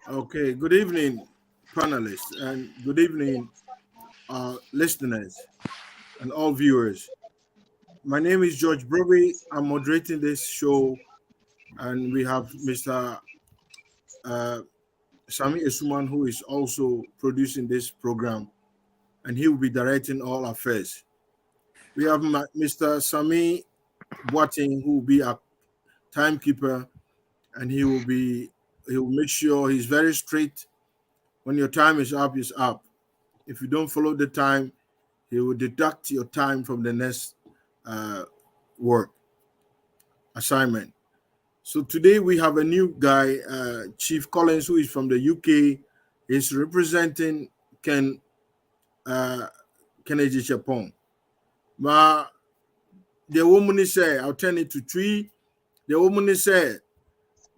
Okay, good evening, panelists, and good evening, listeners and all viewers. My name is George Broby. I'm moderating this show, and we have Mr. Uh, Sami Esuman, who is also producing this program, and he will be directing all affairs. We have Mr. Sami Boating, who will be a timekeeper, and he will make sure he's very strict. When your time is up, it's up. If you don't follow the time, he will deduct your time from the next uh, work assignment. So today we have a new guy, Chief Collins, who is from the UK. He's representing Kennedy Chapon. Ma the woman is say, I'll turn it to three. The woman is say,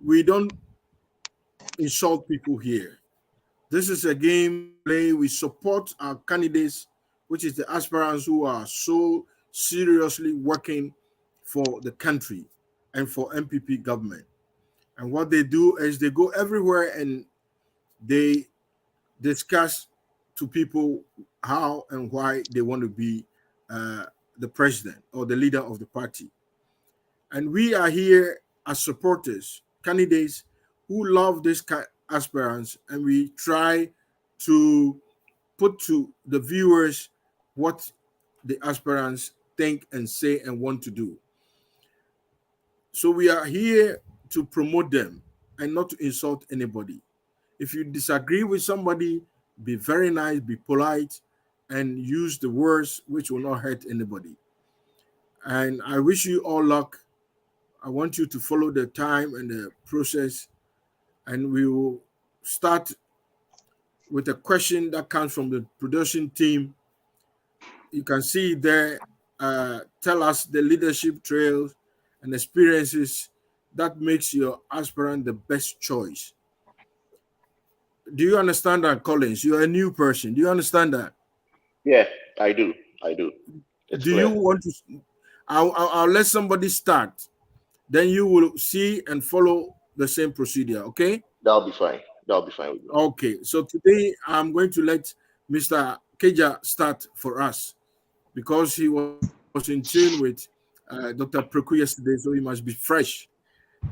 we don't insult people here. This is a game play. We support our candidates, which is the aspirants who are so seriously working for the country and for MPP government. And what they do is they go everywhere and they discuss to people how and why they want to be the president or the leader of the party. And we are here as supporters, candidates who love these aspirants, and we try to put to the viewers what the aspirants think and say and want to do. So we are here to promote them and not to insult anybody. If you disagree with somebody, be very nice, be polite, and use the words which will not hurt anybody. And I wish you all luck. I want you to follow the time and the process, and we will start with a question that comes from the production team. You can see there, tell us the leadership trails and experiences that makes your aspirant the best choice. Do you understand that, Collins? You're a new person. Do you understand that? Yeah, I do. It's do clear. You want to? I'll let somebody start. Then you will see and follow the same procedure, okay? That'll be fine. With me. Okay, so today I'm going to let Mr. Keja start for us because he was in tune with Dr. Preku yesterday, so he must be fresh.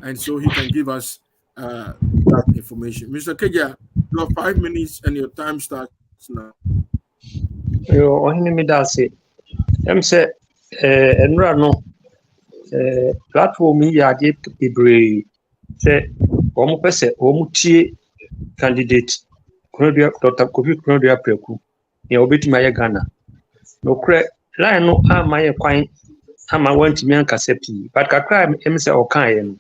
And so he can give us that information. Mr. Keja, you have 5 minutes and your time starts now. Yo, me that's it. Say, no. Platform ya de bebree sɛ wɔn pɛ sɛ wɔn tie candidate Dr. Kofi Konodua Preku nea obetumi ayɛ Ghana na okorɛ line no ama yɛ kwan ama wantumi ankasa pii but kakra em sɛ ɔka yɛ no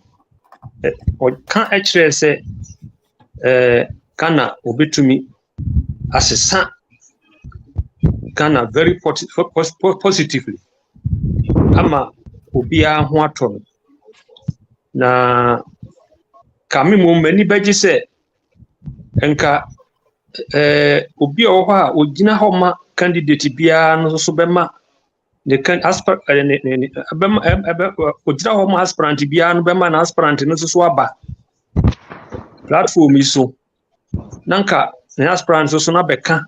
ɔka akyerɛ sɛ Ghana obetumi asesa Ghana very positively ama obia ho atɔ na kame mo mani bagye sɛ enka obi a wɔ hɔ a ogina hɔ ma candidate bia no so bɛma the aspirant ogina hɔ ma aspirant bia no bɛma na aspirant no so aba platform yi so nanka na aspirant so na bɛka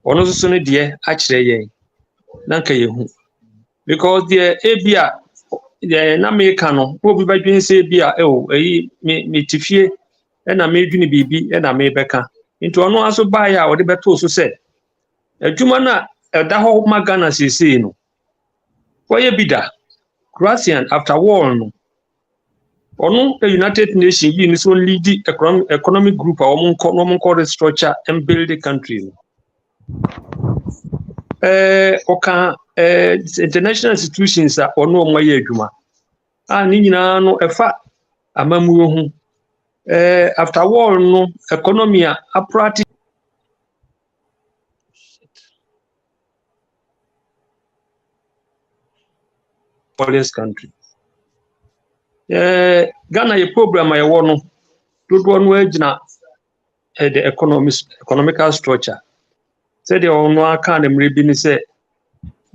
ɔno so ne deɛ akyerɛ yɛn nanka yɛhu because the ebia na meka no obi badwen se bia eyi me tifie na me dwene bibi na me beka nti ono aso bae a ode beto so se adwuma na da ho ma Ghana sese no koye bida Croatian after war no ono the United Nations yi ni so lead economic group a omo nko restructure and build the country oka international institutions a ono omo ye adwuma a ni nyina no efa amamuo hu after war no economy a practice police country Ghana ye program a wo no dodo no agina the economical structure said the ono aka na mrebi ni say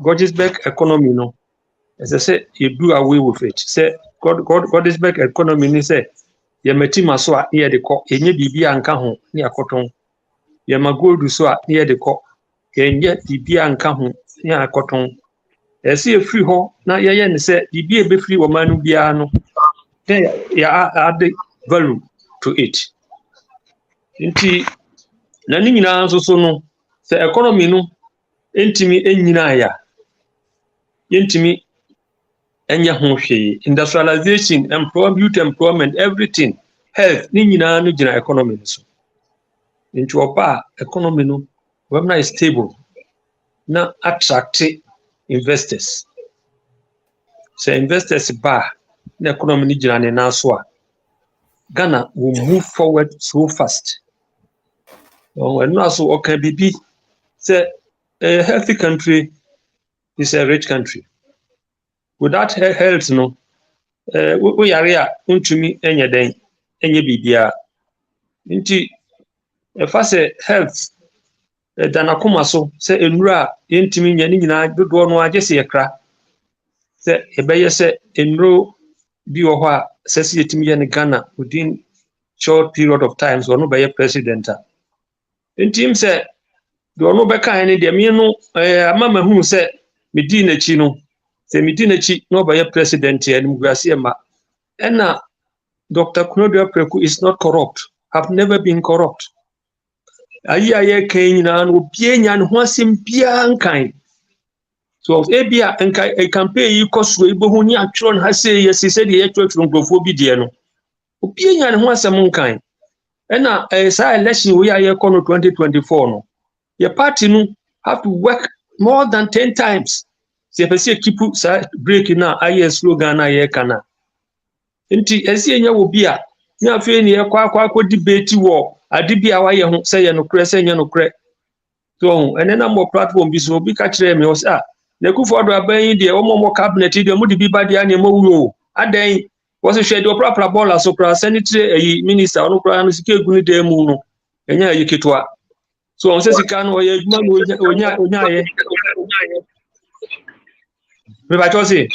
Georgesburg economy no As I said, you do away with it. Say God is back economy ni say ye metima so a ye de ko enye bibia anka ho ni akoton. Ye magodu so a ye de ko enye bibia anka ho ni akoton. Ese ye free ho na ye ne say bibia be free wo manu bia no. Then ya add value to it. Nti na ni nyina so no say economy no entimi enyina ya. Yentimi enye ho hwe industrialization youth employment everything health ni nyina no gina economy no so nti oba economy no when is stable na attract investors so investors ba na economy ni gina ne na so a Ghana will move forward so fast when also okay bibi say a healthy country is a rich country without health no we yare a untumi enye den enye bibia nti efa se health dana koma so se enura yentimi nya ni nyina dodo no agye se yekra se ebeye se enuro bi wo ho a se se yetimi ye ne Ghana within short period of time so no be president a ntim se do no be kan ne de me no amama hu se medi na chi no se medi na chi no be president ya nim guase ma ena Dr. Kunodo Preku is not corrupt, have never been corrupt. Aye Kenya no bie nya ne ho asem bia nkan. So ebia nkan a campaign yi koso ibo hu ni atworo ha se yesi se de yetwetworo nkrofo bi de no. Obie nya ne ho asem nkan. Ena sa election we aye kono 2024 no. Your party no have to work more than 10 times. Se pese keep sa break na aye slogan na aye kana. Nti esi enya wo bia ni afi ni ekwa debate wo ade bia wa ye ho se ye no kre se nya no kre so ene na mo platform bi so bi ka kire me o sa na Kufuor aban de o mo cabinet de mo de bi ba de ani mo wuro adan wo se hwe de opra bola so pra sanitary ayi minister ono pra no sike egu ni de mu no enya ayi ketwa so on se sika no ye adwuma no onya ye me ba cho se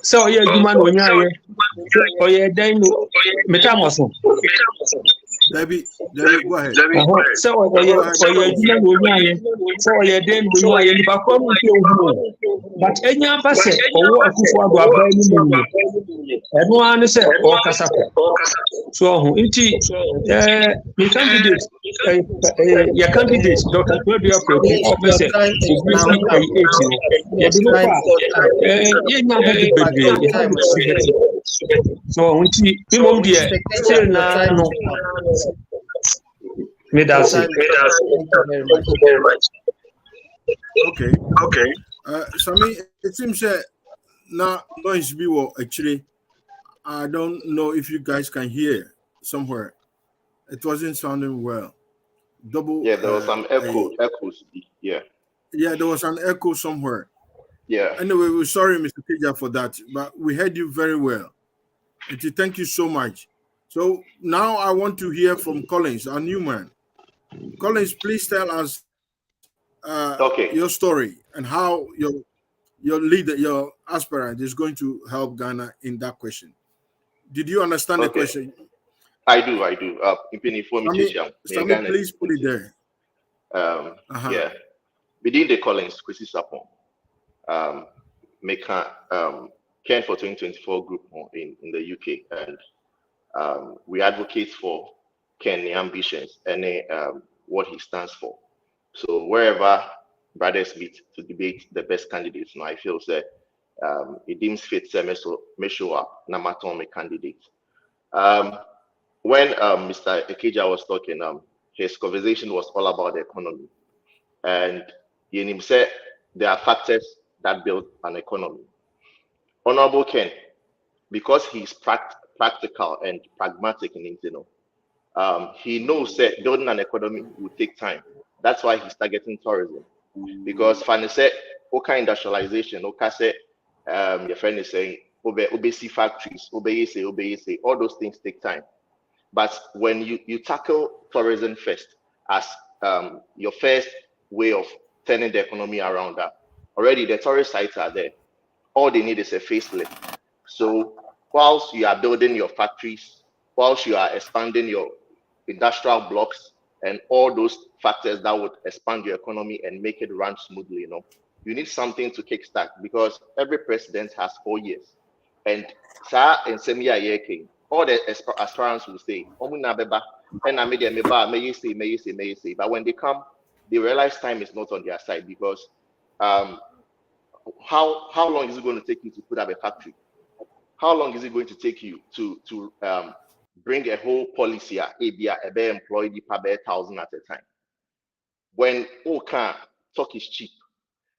so ye adwuma no onya ye so ye dan no metamoso Debbie, go ahead. So you then you but any person or Kufuor aban everyone say or kasako so inti the candidate your candidate Dr. Claudia Preku officer so inti imom dia still na no Thank you very much. Okay. Sami, it seems that now noise be what actually. I don't know if you guys can hear somewhere. It wasn't sounding well. Yeah, there was some echoes. Yeah. Yeah, there was an echo somewhere. Yeah. Anyway, we're sorry, Mr. Kija, for that, but we heard you very well. And thank you so much. So now I want to hear from Collins, our new man. Collins, please tell us your story and how your leader, your aspirant, is going to help Ghana in that question. Did you understand the question? I do. Sami, please put it there. Yeah. Within the Collins, Kwesi Sapon, make Ken for 2024 group in the UK, and we advocate for Ken's ambitions and what he stands for. So wherever brothers meet to debate the best candidates, I feel that it deems fit to show up, no matter on the candidate. When Mr. Ekeja was talking, his conversation was all about the economy. And he said there are factors that build an economy. Honorable Ken, because he's practical and pragmatic in it, he knows that building an economy will take time. That's why he's targeting tourism. Because Fanny said, okay, industrialization, okay, say, your friend is saying, obey factories, obey, all those things take time. But when you tackle tourism first as your first way of turning the economy around that. Already the tourist sites are there. All they need is a facelift. So whilst you are building your factories, whilst you are expanding your industrial blocks and all those factors that would expand your economy and make it run smoothly, you need something to kickstart, because every president has 4 years. And in Semia Yeking, all the aspirants will say, but when they come, they realize time is not on their side, because how long is it going to take you to put up a factory? How long is it going to take you to bring a whole policy employee 1,000 at a time? When talk is cheap,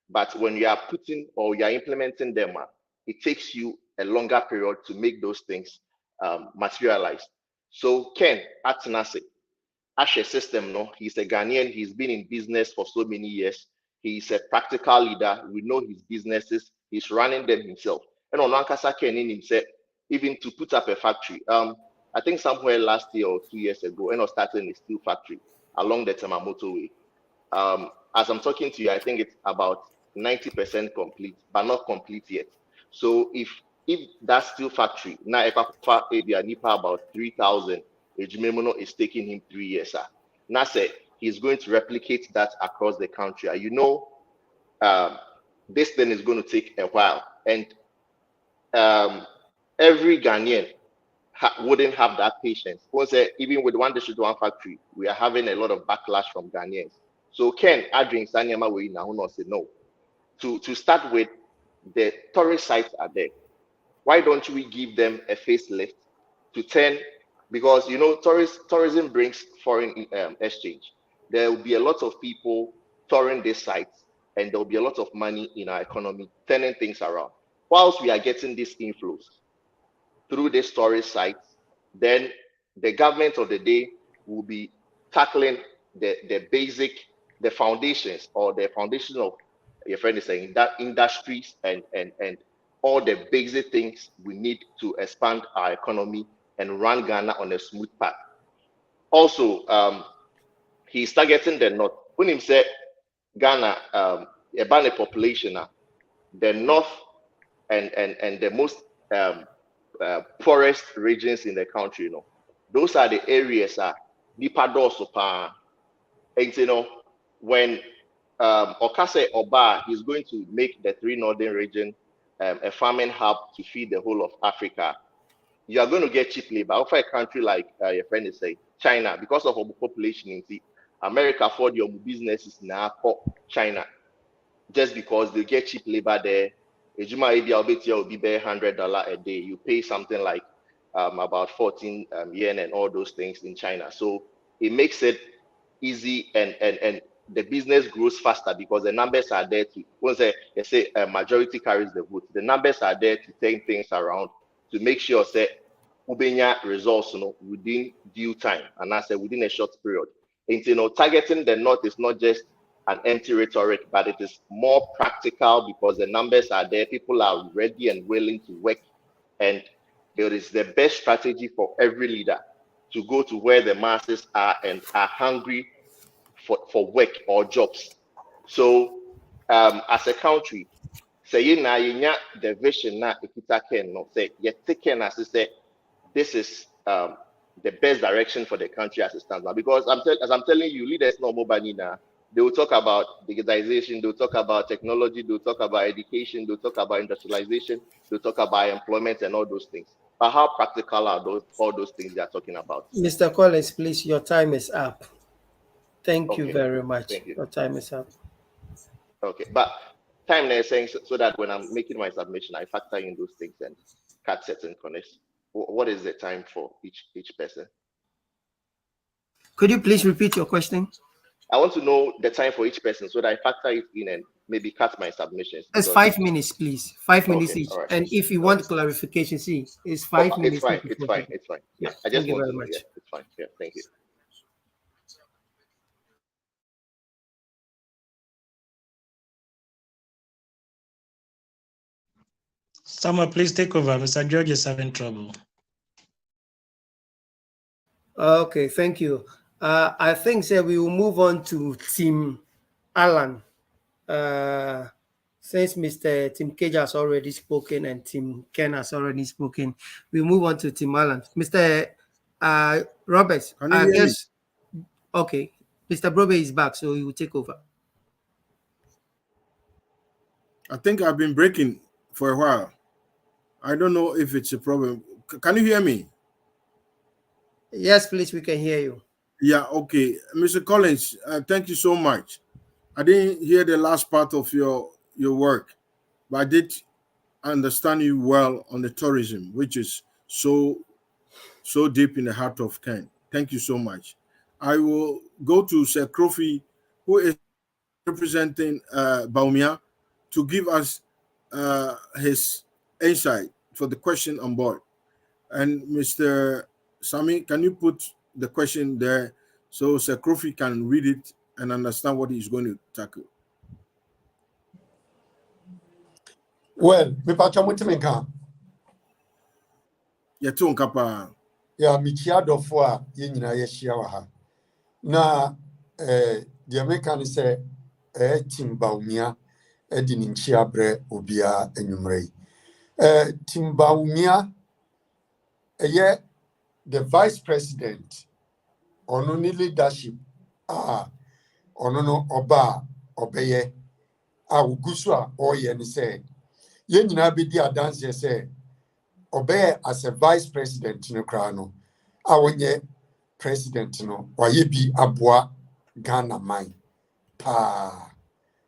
but when you are putting or you are implementing them, it takes you a longer period to make those things materialize. So Ken Atenase, Ashe system, he's a Ghanaian, he's been in business for so many years. He's a practical leader. We know his businesses, he's running them himself. And on Ankasa Ken in himself, even to put up a factory. I think somewhere last year or 2 years ago, and I started a steel factory along the Tamamoto Way. As I'm talking to you, I think it's about 90% complete, but not complete yet. So if that steel factory now about 3,000, Ejimemono is taking him 3 years. Now say he's going to replicate that across the country. This thing is going to take a while, and every Ghanaian wouldn't have that patience. Even with one district, one factory, we are having a lot of backlash from Ghanaians. So Ken Adrian Sanyama Way now say no. To start with, the tourist sites are there. Why don't we give them a facelift to turn? Because tourism brings foreign exchange. There will be a lot of people touring these sites, and there will be a lot of money in our economy, turning things around. Whilst we are getting these inflows through these tourist sites, then the government of the day will be tackling the foundations, or the foundation of, your friend is saying, that industries and all the basic things we need to expand our economy and run Ghana on a smooth path. Also, he's targeting the north. When he said Ghana, about the population, the north and the most poorest regions in the country, those are the areas and when Okase Oba is going to make the 3 northern region a farming hub to feed the whole of Africa, you are going to get cheap labor. For a country like your friend is saying, China, because of our population in America, for your businesses now for China, just because they get cheap labor there. will be $100 a day. You pay something like about 14 yen and all those things in China. So it makes it easy, and the business grows faster because the numbers are there to, once they say a majority carries the vote, the numbers are there to turn things around, to make sure that Ubenya results within due time, and I say within a short period. And targeting the north is not just an empty rhetoric, but it is more practical because the numbers are there, people are ready and willing to work, and it is the best strategy for every leader to go to where the masses are and are hungry for work or jobs. So as a country, say the vision na say say this is the best direction for the country as it stands now. Because as I'm telling you, leaders no more now. They will talk about digitization, they'll talk about technology, they'll talk about education, they'll talk about industrialization, they'll talk about employment and all those things. But how practical are all those things they are talking about? Mr. Collins, please, your time is up. Thank you very much. Thank you. Your time is up. Okay, but time they're saying so that when I'm making my submission, I factor in those things and cut certain connects. What is the time for each person? Could you please repeat your question? I want to know the time for each person so that I factor it in and maybe cut my submissions. It's 5 minutes, please. 5 minutes each. Right. And if you want clarification, see, it's 5 minutes. It's fine. Yeah, I just want very to much. Yeah, it's fine. Yeah, thank you. Someone please take over. Mr. George is having trouble. Okay, thank you. I think that we will move on to Team Alan. since Mr. Tim Cage has already spoken and Tim Ken has already spoken, we move on to Tim Allen. Mr. Roberts, Can you I hear me? guess, okay, Mr. Brobe is back, so he will take over. I think I've been breaking for a while. I don't know if it's a problem. Can you hear me? Yes, please, we can hear you. Yeah, okay. Mr. Collins, thank you so much. I didn't hear the last part of your work, but I did understand you well on the tourism, which is so deep in the heart of Kent. Thank you so much. I will go to Sir Kofi, who is representing Baumia, to give us his insight for the question on board. And Mr. Sami, can you put the question there so Sir Kofi can read it and understand what he's going to tackle? Well, me pa chamu timenka. Yetu nkapa. Ya michia dofo a ye nyina ye hia wa ha. Na the American say Timbaumia di ni nchia bre obia enwumrei. Timbaumia ye the vice president ono ni leadership ono no oba obeye a ugusu a oye ni say ye nyina be di adanse say obey as a vice president no krano awonye president no waye bi aboa Ghana man pa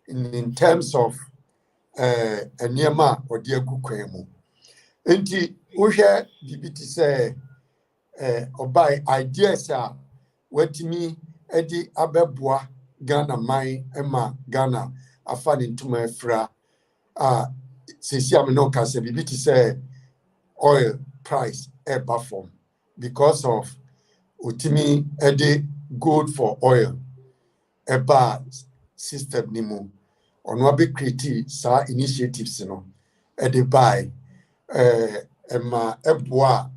in terms of enema odi agukwan mu enti wo hwe bibiti say obay ideas a watimi edi abeboa Ghana man ema Ghana afa ne ntuma afra sesi am no ka say bibiti say oil price eba form because of utimi ede good for oil eba system nimu ono abe create sa initiatives no ede buy ema eboa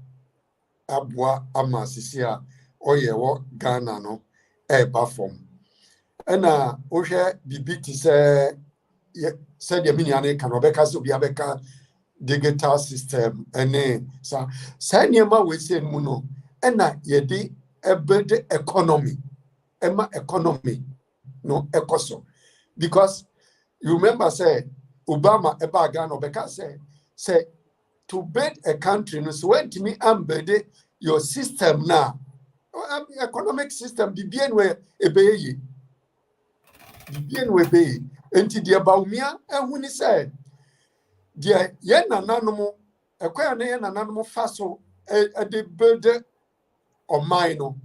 aboa ama sisia oil wo Ghana no eba form ena ohwe bibiti say said the miniane kan obeka so bia beka digital system ene sa niema we say mu no ena yedi ebede economy ema economy no ekoso because you remember say Obama eba Ghana obeka say to build a country no so when me ambede your system na economic system bibien we ebeye bibien we be enti de Baumia ehuni say dia ye nananom ekwa na ye nananom faso de build oman no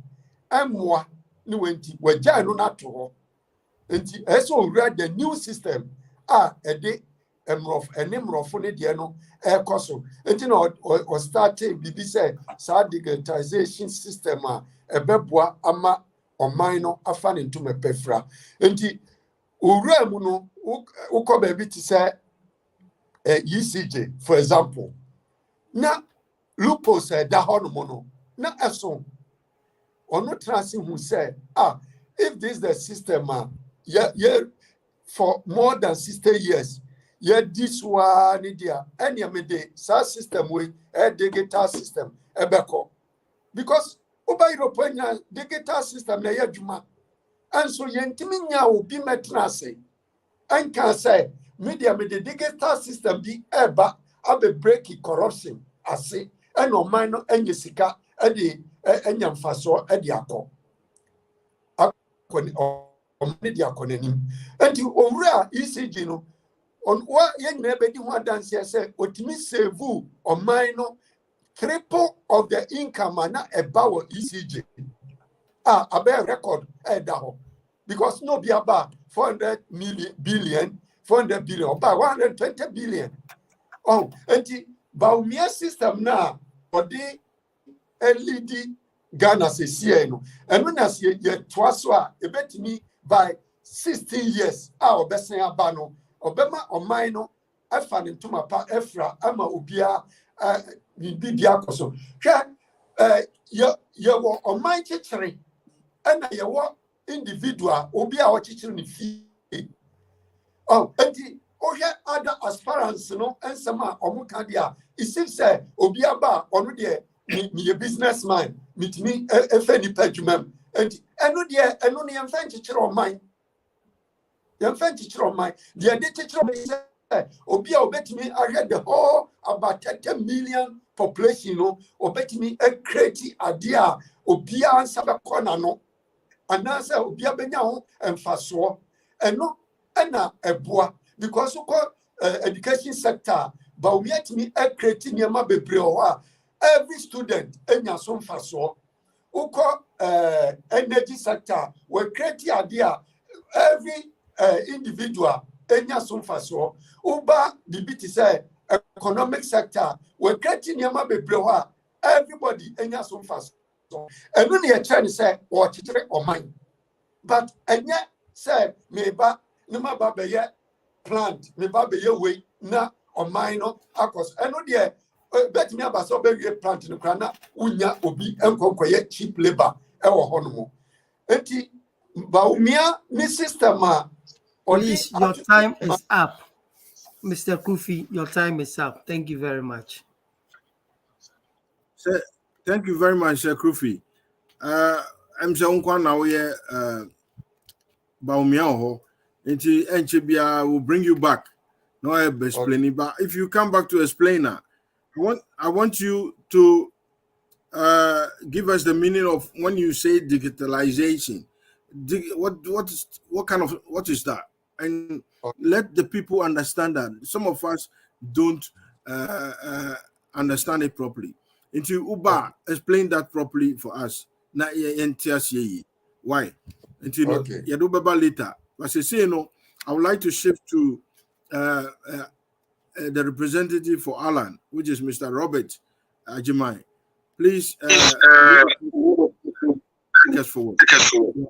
emwa ni wenti wagya no nato ho enti eso read the new system ede emrofo ne de no ekoso enti na o start bibi say sa digitization system ebeboa ama oman no afa ne ntuma pefra enti owura mu no ukoba bi ti say ECJ, for example. Now, loopholes da hono na eso. Ono transi who said, if this is the system, for more than 60 years, this one idea, any mede sa system we digital system ebeko. Because oba European digital system na yadwuma. And so yentimi nya obi metrase. And can say media me the digital system be eba abe break corruption ase and o man no enye sika e de enya mfaso e de akọ o man de akọ nanim enti owura ECG no on wa ye nyina be di ho adanse say otimi save o man no triple of the income na eba wo ECG abe record e da ho because no be about 400 billion 400 billion, about 120 billion. Oh, and the Baumia system now, or the LED Ghana says, and when I see yet twice, a bet me by 16 years, our best abano, Obama or Mino, I found into my pa Efra, Ama Ubia, Bibiacoso. You were on my teacher, and you were individual, Ubia or teaching fee. Oh, and other aspirants, and some omukadia. It seems say Obiaba on me a businessman, meet me a fanny pejumem, and no dear, and only I'm trying to on mine. You're trying to on mine. The teacher Obia bet me I read the whole about 10 million population, or bet me a crazy idea, Obia and Sabakona no, and answer Obia Benyaho and Faso, and no, and a bois, because you call education sector, but we met me a creating Yama Bebrioa, every student, and Yason Faso, who call energy sector, were creating idea, every individual, and Yason Faso. Uba the BT say economic sector we're creating Yama Bebrioa everybody enya so fast. And when you try to say or chitre or mine. But enya say meba no ma be ye plant meba be ye way na or mine no akos. And no there bet me about so be plant no krana unya obi enkokoye cheap labor e wo hono. Enti ba umia ni system a Please, your time is up. Mr. Kofi, your time is up. Thank you very much. Sir, thank you very much, Sir Kofi. I'm saying now we Baumiao, and will bring you back. No, I explain it. But if you come back to explainer, I want you to give us the meaning of when you say digitalization. What is that? And let the people understand that. Some of us don't understand it properly. Into Uba, explain that properly for us. Na why? Into Yadubaba later. As I say, I would like to shift to the representative for Alan, which is Mr. Robert Ajimai. Please take us forward.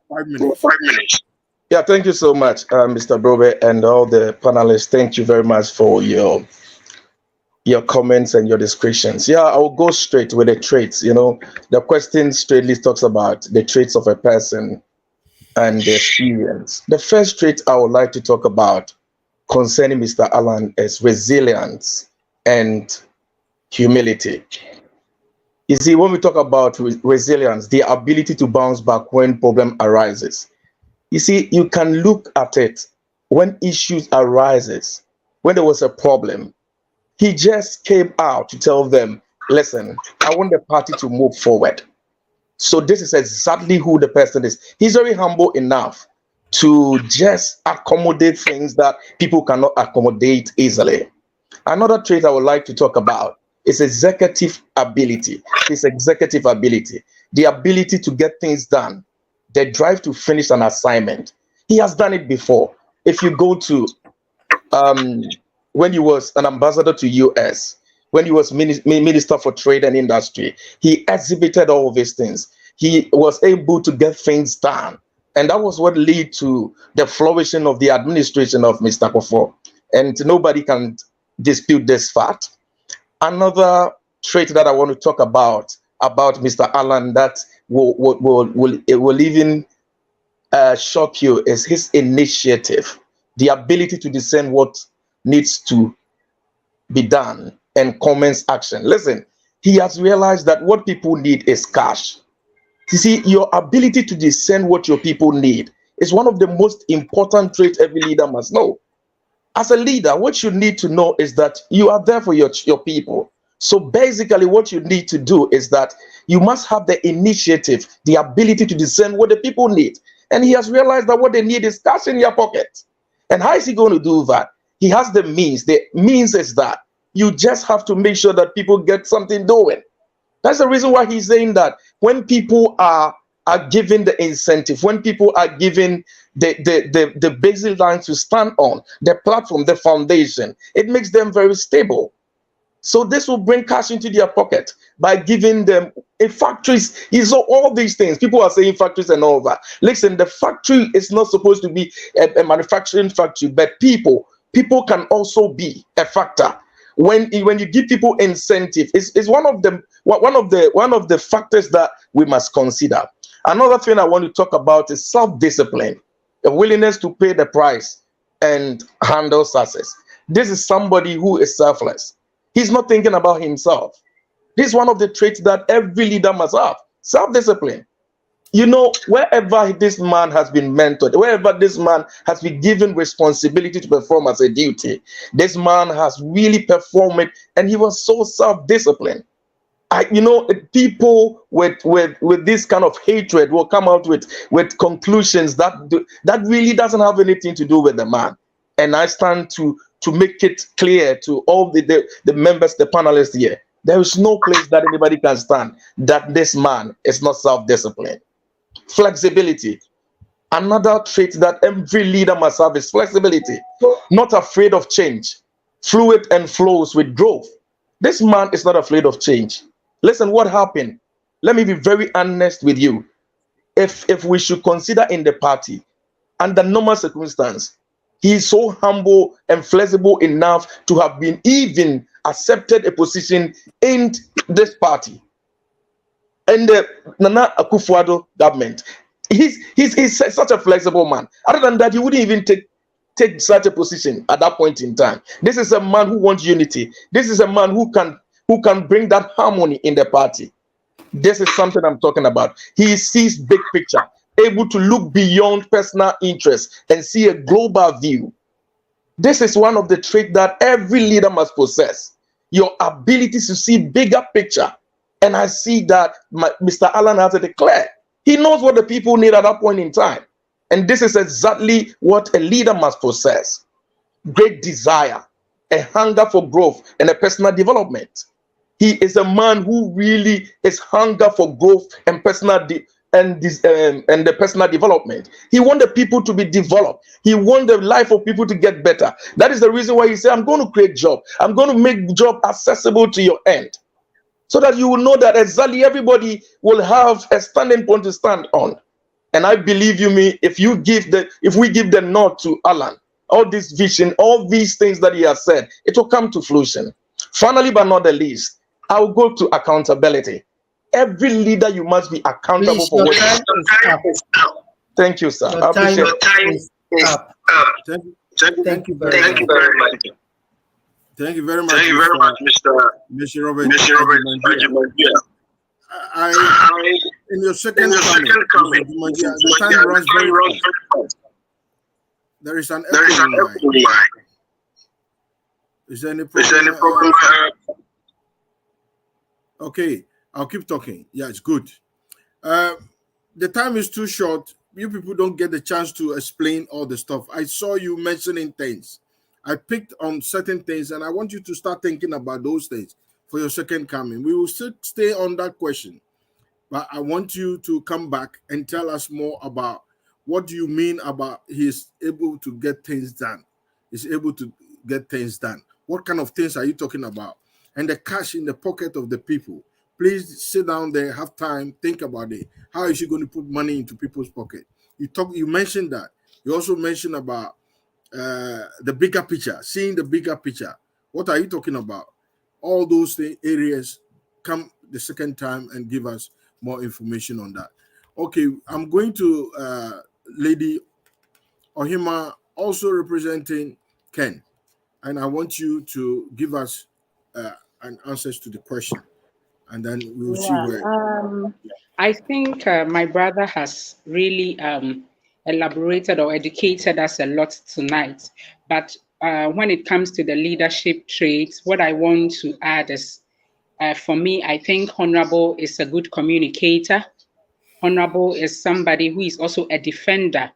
5 minutes. 5 minutes. Yeah, thank you so much, Mr. Brobe, and all the panelists. Thank you very much for your comments and your descriptions. Yeah, I will go straight with the traits. The question straightly talks about the traits of a person and the experience. The first trait I would like to talk about concerning Mr. Alan is resilience and humility. You see, when we talk about resilience, the ability to bounce back when problem arises. You see, you can look at it when issues arises, when there was a problem. He just came out to tell them, listen, I want the party to move forward. So this is exactly who the person is. He's very humble enough to just accommodate things that people cannot accommodate easily. Another trait I would like to talk about is executive ability. His executive ability, the ability to get things done, the drive to finish an assignment. He has done it before. If you go to when he was an ambassador to US, when he was Minister for Trade and Industry, he exhibited all of these things. He was able to get things done. And that was what led to the flourishing of the administration of Mr. Kofo. And nobody can dispute this fact. Another trait that I want to talk about Mr. Alan that will even shock you is his initiative, the ability to discern what needs to be done and commence action. Listen, he has realized that what people need is cash. You see, your ability to discern what your people need is one of the most important traits every leader must know. As a leader, what you need to know is that you are there for your people. So basically, what you need to do is that you must have the initiative, the ability to discern what the people need. And he has realized that what they need is cash in your pocket. And how is he going to do that? He has the means. The means is that you just have to make sure that people get something doing. That's the reason why he's saying that when people are given the incentive, when people are given the basic line to stand on, the platform, the foundation, it makes them very stable. So this will bring cash into their pocket by giving them factories. All these things. People are saying factories and all that. Listen, the factory is not supposed to be a manufacturing factory, but people can also be a factor. When you give people incentive, it's one of the factors that we must consider. Another thing I want to talk about is self-discipline, a willingness to pay the price and handle success. This is somebody who is selfless. He's not thinking about himself. This is one of the traits that every leader must have: self-discipline. You know, wherever this man has been mentored, wherever this man has been given responsibility to perform as a duty, this man has really performed it, and he was so self-disciplined. People with this kind of hatred will come out with conclusions that really doesn't have anything to do with the man. And I stand to make it clear to all the members, the panelists here, there is no place that anybody can stand that this man is not self-disciplined. Flexibility. Another trait that every leader must have is flexibility. Not afraid of change. Fluid and flows with growth. This man is not afraid of change. Listen, what happened? Let me be very honest with you. If we should consider in the party, under normal circumstance, he is so humble and flexible enough to have been even accepted a position in this party. And the Nana Akufo-Addo government, he's such a flexible man. Other than that, he wouldn't even take such a position at that point in time. This is a man who wants unity. This is a man who can bring that harmony in the party. This is something I'm talking about. He sees big picture, able to look beyond personal interests and see a global view. This is one of the traits that every leader must possess. Your ability to see bigger picture. And I see that Mr. Allen has it clear. He knows what the people need at that point in time. And this is exactly what a leader must possess. Great desire, a hunger for growth, and a personal development. He is a man who really is hunger for growth and the personal development. He wants the people to be developed. He wants the life of people to get better. That is the reason why he said, I'm going to create job. I'm going to make job accessible to your end, so that you will know that exactly everybody will have a standing point to stand on. And I believe me, if we give the nod to Alan, all this vision, all these things that he has said, it will come to fruition. Finally, but not the least, I will go to accountability. Every leader, you must be accountable. Please, for your time is up. Thank you, sir. Your time is up. Thank you very much. Thank you very much, Mr. Robert. In your second comment, the time runs very fast. There is an echo line. Is there any problem? Okay, I'll keep talking. Yeah, it's good. The time is too short. You people don't get the chance to explain all the stuff. I saw you mentioning things. I picked on certain things, and I want you to start thinking about those things for your second coming. We will still stay on that question, but I want you to come back and tell us more about what do you mean about he's able to get things done. He's able to get things done. What kind of things are you talking about? And the cash in the pocket of the people. Please sit down there, have time, think about it. How is he going to put money into people's pocket? You mentioned that. You also mentioned about the bigger picture, seeing the bigger picture. What are you talking about? All those areas, come the second time and give us more information on that. Okay, I'm going to Lady Ohima, also representing Ken, and I want you to give us an answers to the question, and then we will see where. I think my brother has really elaborated or educated us a lot tonight. But when it comes to the leadership traits, what I want to add is, for me, I think Honorable is a good communicator. Honorable is somebody who is also a defender.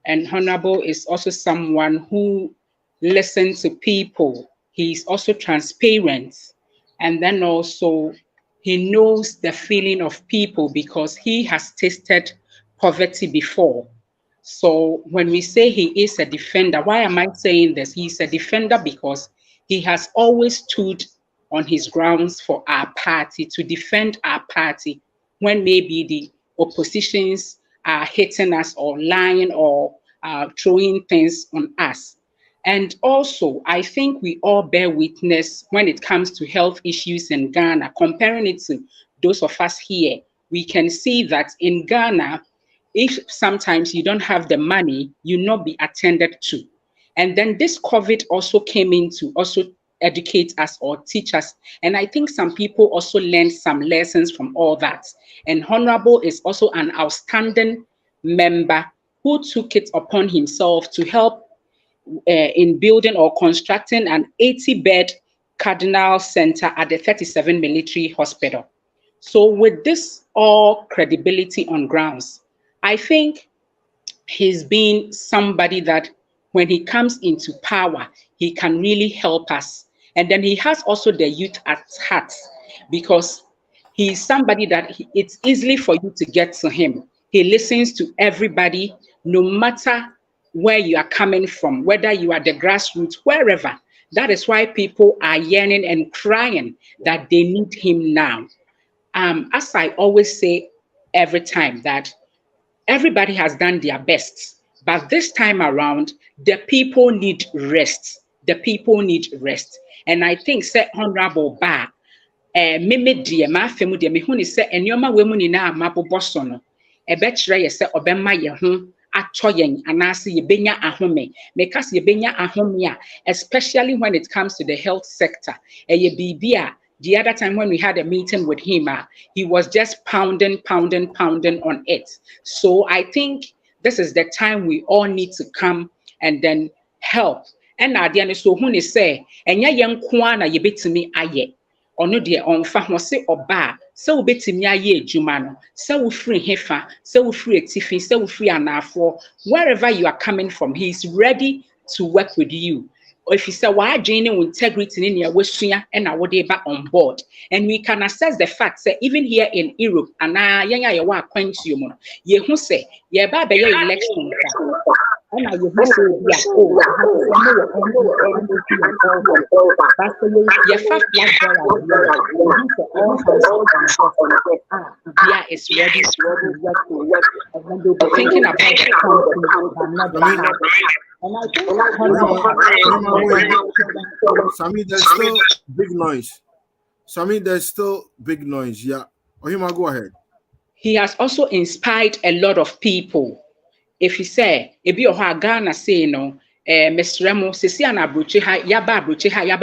And Honorable is also someone who listens to people. He's also transparent. And then also, he knows the feeling of people because he has tasted poverty before. So when we say he is a defender, why am I saying this? He's a defender because he has always stood on his grounds for our party, to defend our party when maybe the oppositions are hitting us or lying or throwing things on us. And also, I think we all bear witness when it comes to health issues in Ghana, comparing it to those of us here, we can see that in Ghana, if sometimes you don't have the money, you'll not be attended to. And then this COVID also came in to also educate us or teach us. And I think some people also learned some lessons from all that. And Honorable is also an outstanding member who took it upon himself to help in building or constructing an 80-bed Cardinal Center at the 37 Military Hospital. So with this all credibility on grounds, I think he's been somebody that when he comes into power, he can really help us. And then he has also the youth at heart, because he's somebody that it's easily for you to get to him. He listens to everybody, no matter where you are coming from, whether you are the grassroots, wherever. That is why people are yearning and crying that they need him now. As I always say every time, that everybody has done their best, but this time around, the people need rest. The people need rest. And I think, say, Honorable Ba, meme deɛ maafa mu deɛ mehu ne sɛ nneɛma wɔ mu nyinaa mabobɔ so no ɛbɛkyerɛ yɛ sɛ ɔbɛma yɛn ho atɔ yɛn anaasɛ yɛbɛnya ahome. Meka sɛ yɛbɛnya ahome a, especially when it comes to the health sector. Ɛyɛ biribi a the other time when we had a meeting with him, he was just pounding on it. So I think this is the time we all need to come and then help. And at the end, so when they say, and ya kwana yebetimi aye, ono de onfa ho se oba, se wobetimi aye adwuma no, se wo free hefa, se wo free etifi, se wo free anafo, wherever you are coming from, he is ready to work with you. Or if you say why joining integrity in your wasua and our back on board, and we can assess the fact that even here in Europe, and ya wa quench you ye who say ye ba be election, and I you say yeah, is ready to work, and then they'll be thinking about and I think Sammy, there's still big noise. Sammy, there's still big noise. Yeah. Ohima, go ahead. He has also inspired a lot of people. If you say, if you are Ghana say no, Mr. Remo, Sisi and Abruchi, yaba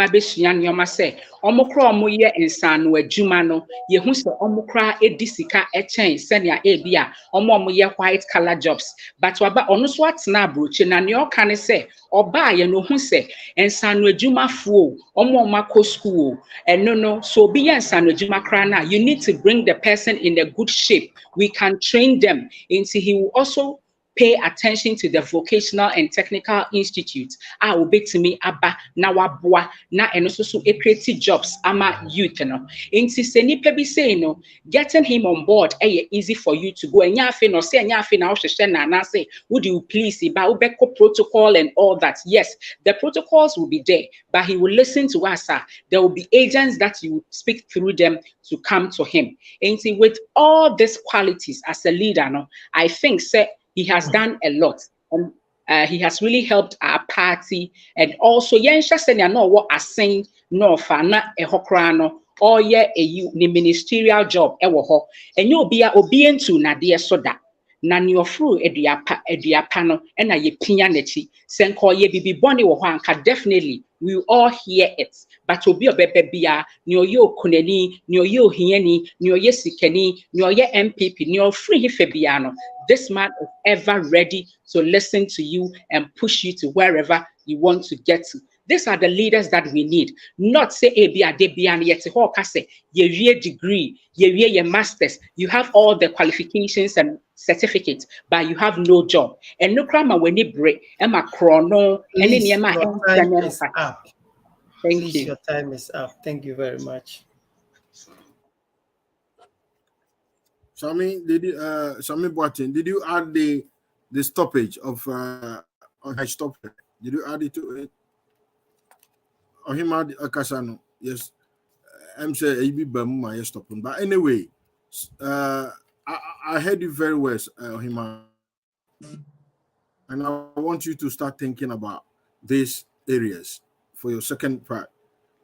beshian yoma say, Omokra omoye insano ejumano, Yehusa omokra edisika echen, senia ebia, omoye white collar jobs. But waba onuswat na Abruchi, na nyo can say, Oba ye no hunse, insano ejuma fu, omako school, and no, so be insano ejuma krana. You need to bring the person in a good shape. We can train them until he will also pay attention to the vocational and technical institutes. Obetimi aba na wabua na eno so create jobs ama youth no. Inti se nipa bi say no, getting him on board easy for you to go. Enya afi no say enya afi na ohwehwe na na say would you please ba ubeko protocol and all that. Yes, the protocols will be there, but he will listen to us. There will be agents that you will speak through them to come to him. Inti with all these qualities as a leader no, I think say he has done a lot, and he has really helped our party. And also, yensha senya no what are saying no fana ehokrano or ye a ministerial job ewoho. And you be obedient na dear soda. Nan your fru ediapano and a ye pianeti. Senko ye bibi boni wohanka definitely we will all hear it. But obi obebebia nyo yo kuneni, nyo yo hieni, nyo ye sikeni, nyo ye MPP, nyo free febiano. This man is ever ready to listen to you and push you to wherever you want to get to. These are the leaders that we need. Not say Abia Debian yet say ye degree, ye masters, you have all the qualifications and certificates, but you have no job. And no crime when you break Emma Chrono and Please, your time is up. Thank Please, you. your time is up. Thank you very much. Sammy, Sammy Boatin, did you add the stoppage of I stopped it? Did you add it to it? Ohima Akasano, yes. I'm saying AB Bamuma yes stopping. But anyway, I heard you very well, Ohima. And I want you to start thinking about these areas for your second part.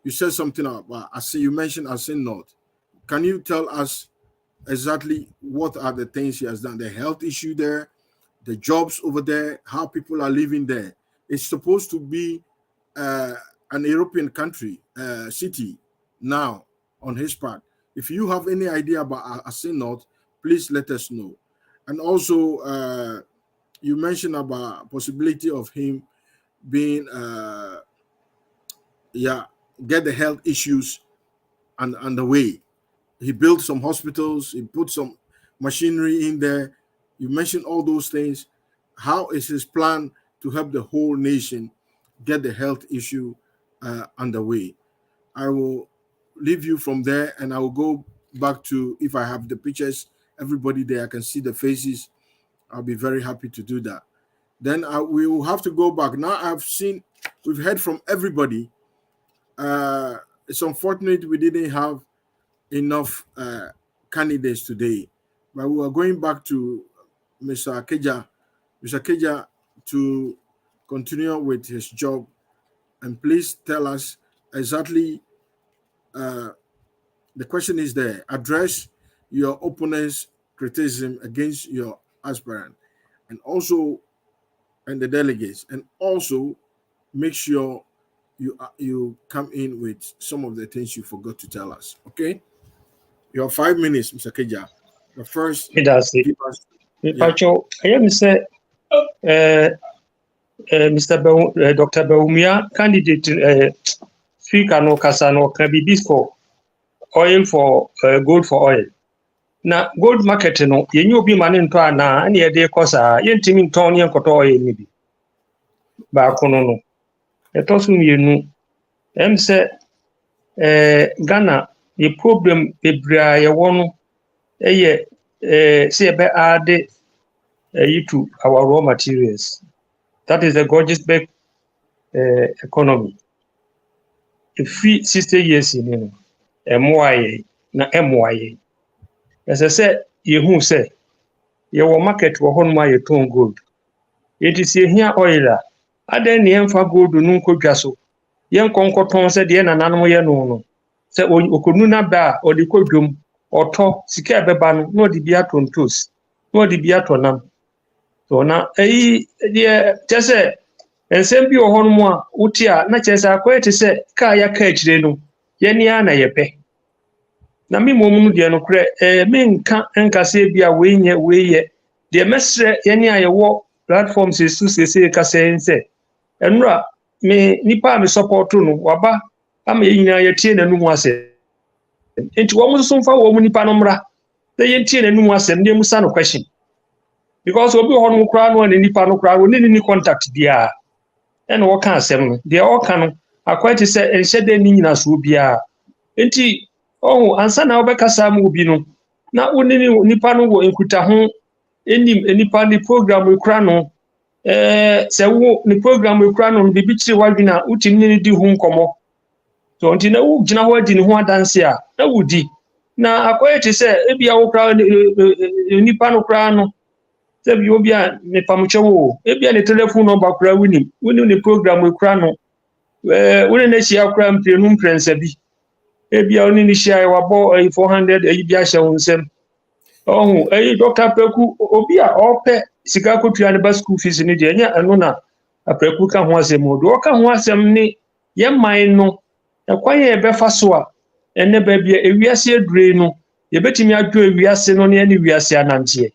You said something about you mentioned Asin North. Can you tell us exactly what are the things he has done? The health issue there, the jobs over there, how people are living there. It's supposed to be an European country, city now on his part. If you have any idea about ASPIRANT, please let us know. And also, you mentioned about possibility of him being, get the health issues on the way. He built some hospitals, he put some machinery in there. You mentioned all those things. How is his plan to help the whole nation get the health issue underway? I will leave you from there, and I will go back to, if I have the pictures, everybody there, I can see the faces. I'll be very happy to do that. Then we will have to go back. Now we've heard from everybody. It's unfortunate we didn't have enough candidates today, but we are going back to Mr. Keja to continue with his job. And please tell us exactly, the question is there, address your opponent's criticism against your aspirant, and the delegates, and also make sure you come in with some of the things you forgot to tell us. Okay, you have 5 minutes, Mr. Keja. The first, It does it. Pacho, I am say, Mr. Dr. Baumia, candidate speaker no Kasano can be bisco oil for gold for oil. Now, gold market no, you be man in Twana, and ye de cosa, yen timing Tony and Koto maybe. Bacono. A tossum you know. Say, Ghana, the problem, the bria, one, say, add to our raw materials. That is a gorgeous big economy. If we 60 years in MYA, na MYA. As I said, you who say, your market will hold my tone gold. It is here oiler. I then the emfa gold do nunco jasso. Young concoton said the end and animal no. Say, Okununa bar or the codrum or talk, Sika beban, no the beaton toast, no the beatonam. So now, just say, and send you on more, Utia, not as I quite to say, Kaya catch they know, Yeniana yepe. Na mi momu de no kre me nka se bia we ye de mesre yene ayewo platforms esu se ka se enura me nipa me support no waba ama yinyina ye tie nanu mu ase enti wo mu so mfa wo mu nipa no mra se ye tie nanu mu ase ndem sa no question because obi ho no kra no ne nipa no kra wo ni contact bia en wo ka asem no de o ka no akwati se enhyede ni nyina so bia enti oh, ansa na obekasa mu obi no na woni nipa no wo enkuta ho enim nipa ni program ekura no se wo ni program ekura no bibi kire wadwina uti ni di ho nkomo so nti na wo gina ho adi ni ho adanse a na wudi na akoyeti se ebia wo kra nipa no kra no se bi obi a ne pamuche wo ebia ne telephone number kra woni ni program ekura no woni na chia kra mprenu mprensa bi ebia oni ni share wabo 400 ebia hye wonsem Dr. Preku obi a ope sika kotua ne ba school fees ni de nya eno na apreku ka ho asem do ka ho asem ni ye man no ekwan ye befa so a ene ba bia ewiase adure no ye betimi adwo ewiase no ne wiase anantie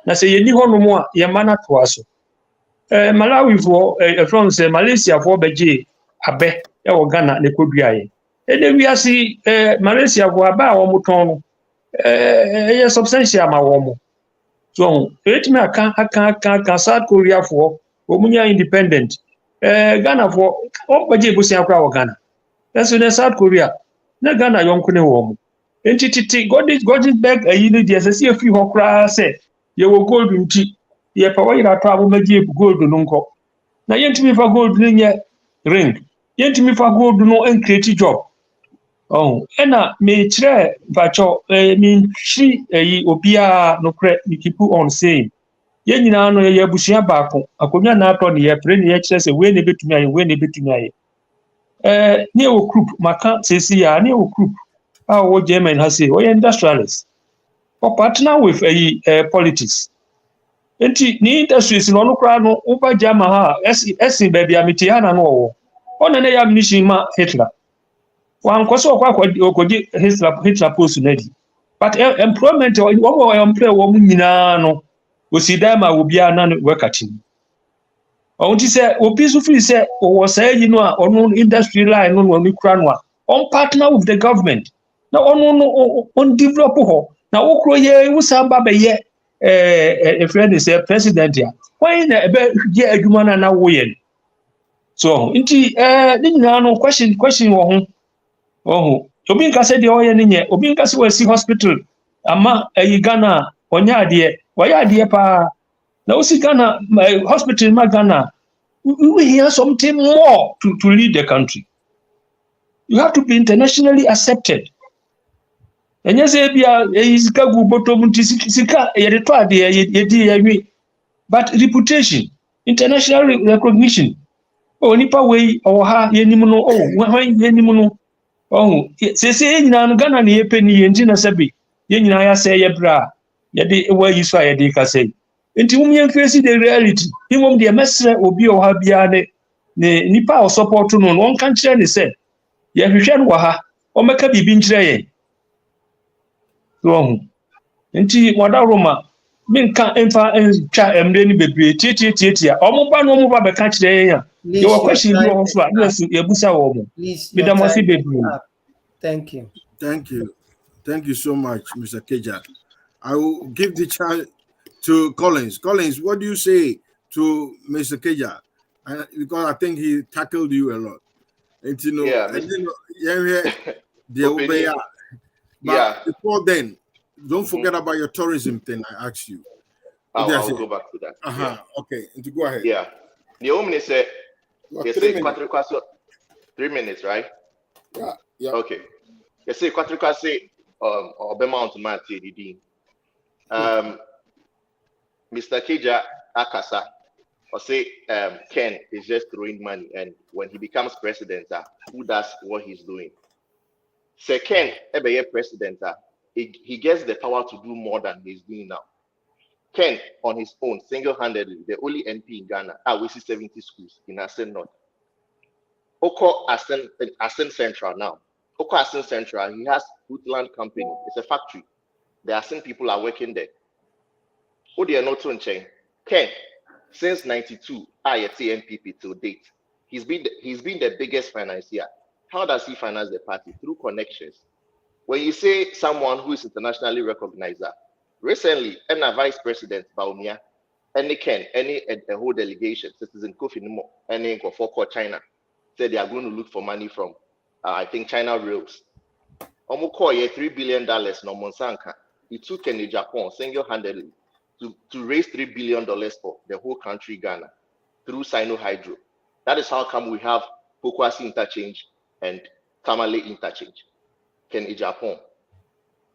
na se ye ni ho no mo a ye mana to aso Malawi for France Malaysia for beje abe e wo Ghana ne kodua ye ene wiase Malaysia for aba wo moton no substantial ma wo mo so etimi aka South Korea for omunya independent Ghana for o beje busia kra wo Ghana that's in South Korea na Ghana yonko ne wo mo entity godit beg ayi ni de se afi ho kra se ye wo gold nti ye pa wa ira to abo meje gold no nko na yentimi fa gold ni nye ring yentimi fa gold no en create job ena me kire bacho me shi obia no kre me keep on saying ye nyina no ye abusua baako akonya na ato ne ye pre ne ye kire se we ne betumi aye ne wo group maka sesi ya ne wo group wo German ha say we industrialists or partner with politics enti ni industries no no kra no uba jama ha esi baby amiti ha na no wo ona na ya mission ma Hitler wan koso kwa okodi Hitler post na di but employment wo employ wo nyina no osida ma obi ana no wakati o ti se obi so free se wo say yi no a ono industry line no no kra no a on partner with the government na ono no on develop ho na wo kro ye wo samba be ye friend is president ya why na ebe ye adwuma na wo ye so nti ni nyina no question wo ho oh obi nka se de o ye ni nye obi nka se wasi hospital ama ayi Ghana onya ade wo ya ade pa na osi Ghana hospital ma Ghana we hear something more to lead the country. You have to be internationally accepted. And yes, but reputation, international recognition. Oh, nipa way or ha yenimuno. Oh, when yenimuno. Oh, say Ghana ni yepeni engine sabi. Yenina say yebra. Yadi where you saw yadika say. Nti mumyen face the reality. Imom de mesre obi o ha bia ne nipa o support no won kan kire ne say ye hwehwe no ha o meka bibi nkire ye so nti wada roma menka emfa twa emre ni bebre tietia o mo ba no mo ba be ka kire ye ya ye wo question bi o so a na su ye busa wo mo me da mo si bebre. Thank you. Thank you so much, Mr. Keja. I will give the chance to Collins. Collins, what do you say to Mr. Keja? Because I think he tackled you a lot. And you know, but before then, don't forget about your tourism thing I asked you. I'll go back to that. Okay, and go ahead. Yeah. The woman said, 3 minutes, right? Yeah. Okay. You say Quatricasi or Bemount Mati Mr. Keja Akasa or say Ken is just throwing money, and when he becomes president, who does what he's doing? Say Ken, every president, he gets the power to do more than he's doing now. Ken, on his own, single-handedly, the only MP in Ghana, we see 70 schools in Asen North. Oko Asen Central now. Oko Asen Central, he has Woodland Company. It's a factory. The Asen people are working there. Who they are not on chain? Ken, since '92, at MPP till date, he's been the biggest financier. How does he finance the party? Through connections. When you say someone who is internationally recognized, recently, and a vice president Baumia, any Ken, any a whole delegation, Citizen Kofi Nimo, any for China, said they are going to look for money from, I think, China Rails. Omuko $3 billion no Monsanka. He took in Japan single-handedly to raise $3 billion for the whole country, Ghana, through Sino Hydro. That is how come we have Pokwasi interchange and Tamale interchange. Ken Japan.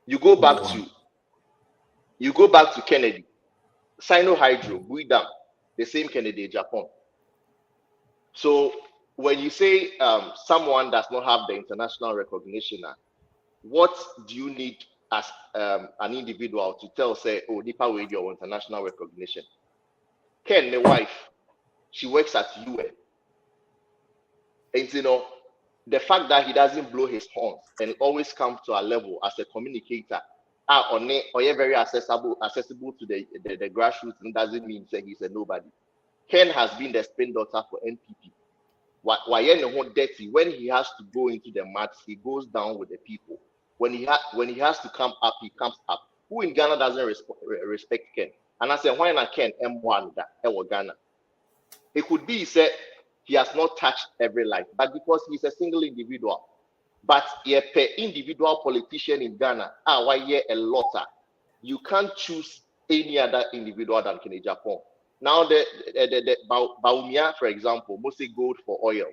You go back to Kennedy, Sino Hydro, Buidam, the same Kennedy, Japan. So when you say someone does not have the international recognition, what do you need as an individual to tell, say, oh, Nipa with your international recognition? Ken, the wife, she works at UN. And you know, the fact that he doesn't blow his horns and always comes to our level as a communicator, or very accessible to the grassroots, and doesn't mean say he's a nobody. Ken has been the spin doctor for NPP. Why dirty? When he has to go into the mats, he goes down with the people. When he has to come up, he comes up. Who in Ghana doesn't respect Ken? And I said, why not Ken M1 that Ghana? It could be said he has not touched every life, but because he's a single individual. But per individual politician in Ghana, why a lot? You can't choose any other individual than Ken Japan. Now the Baumia, for example, mostly gold for oil.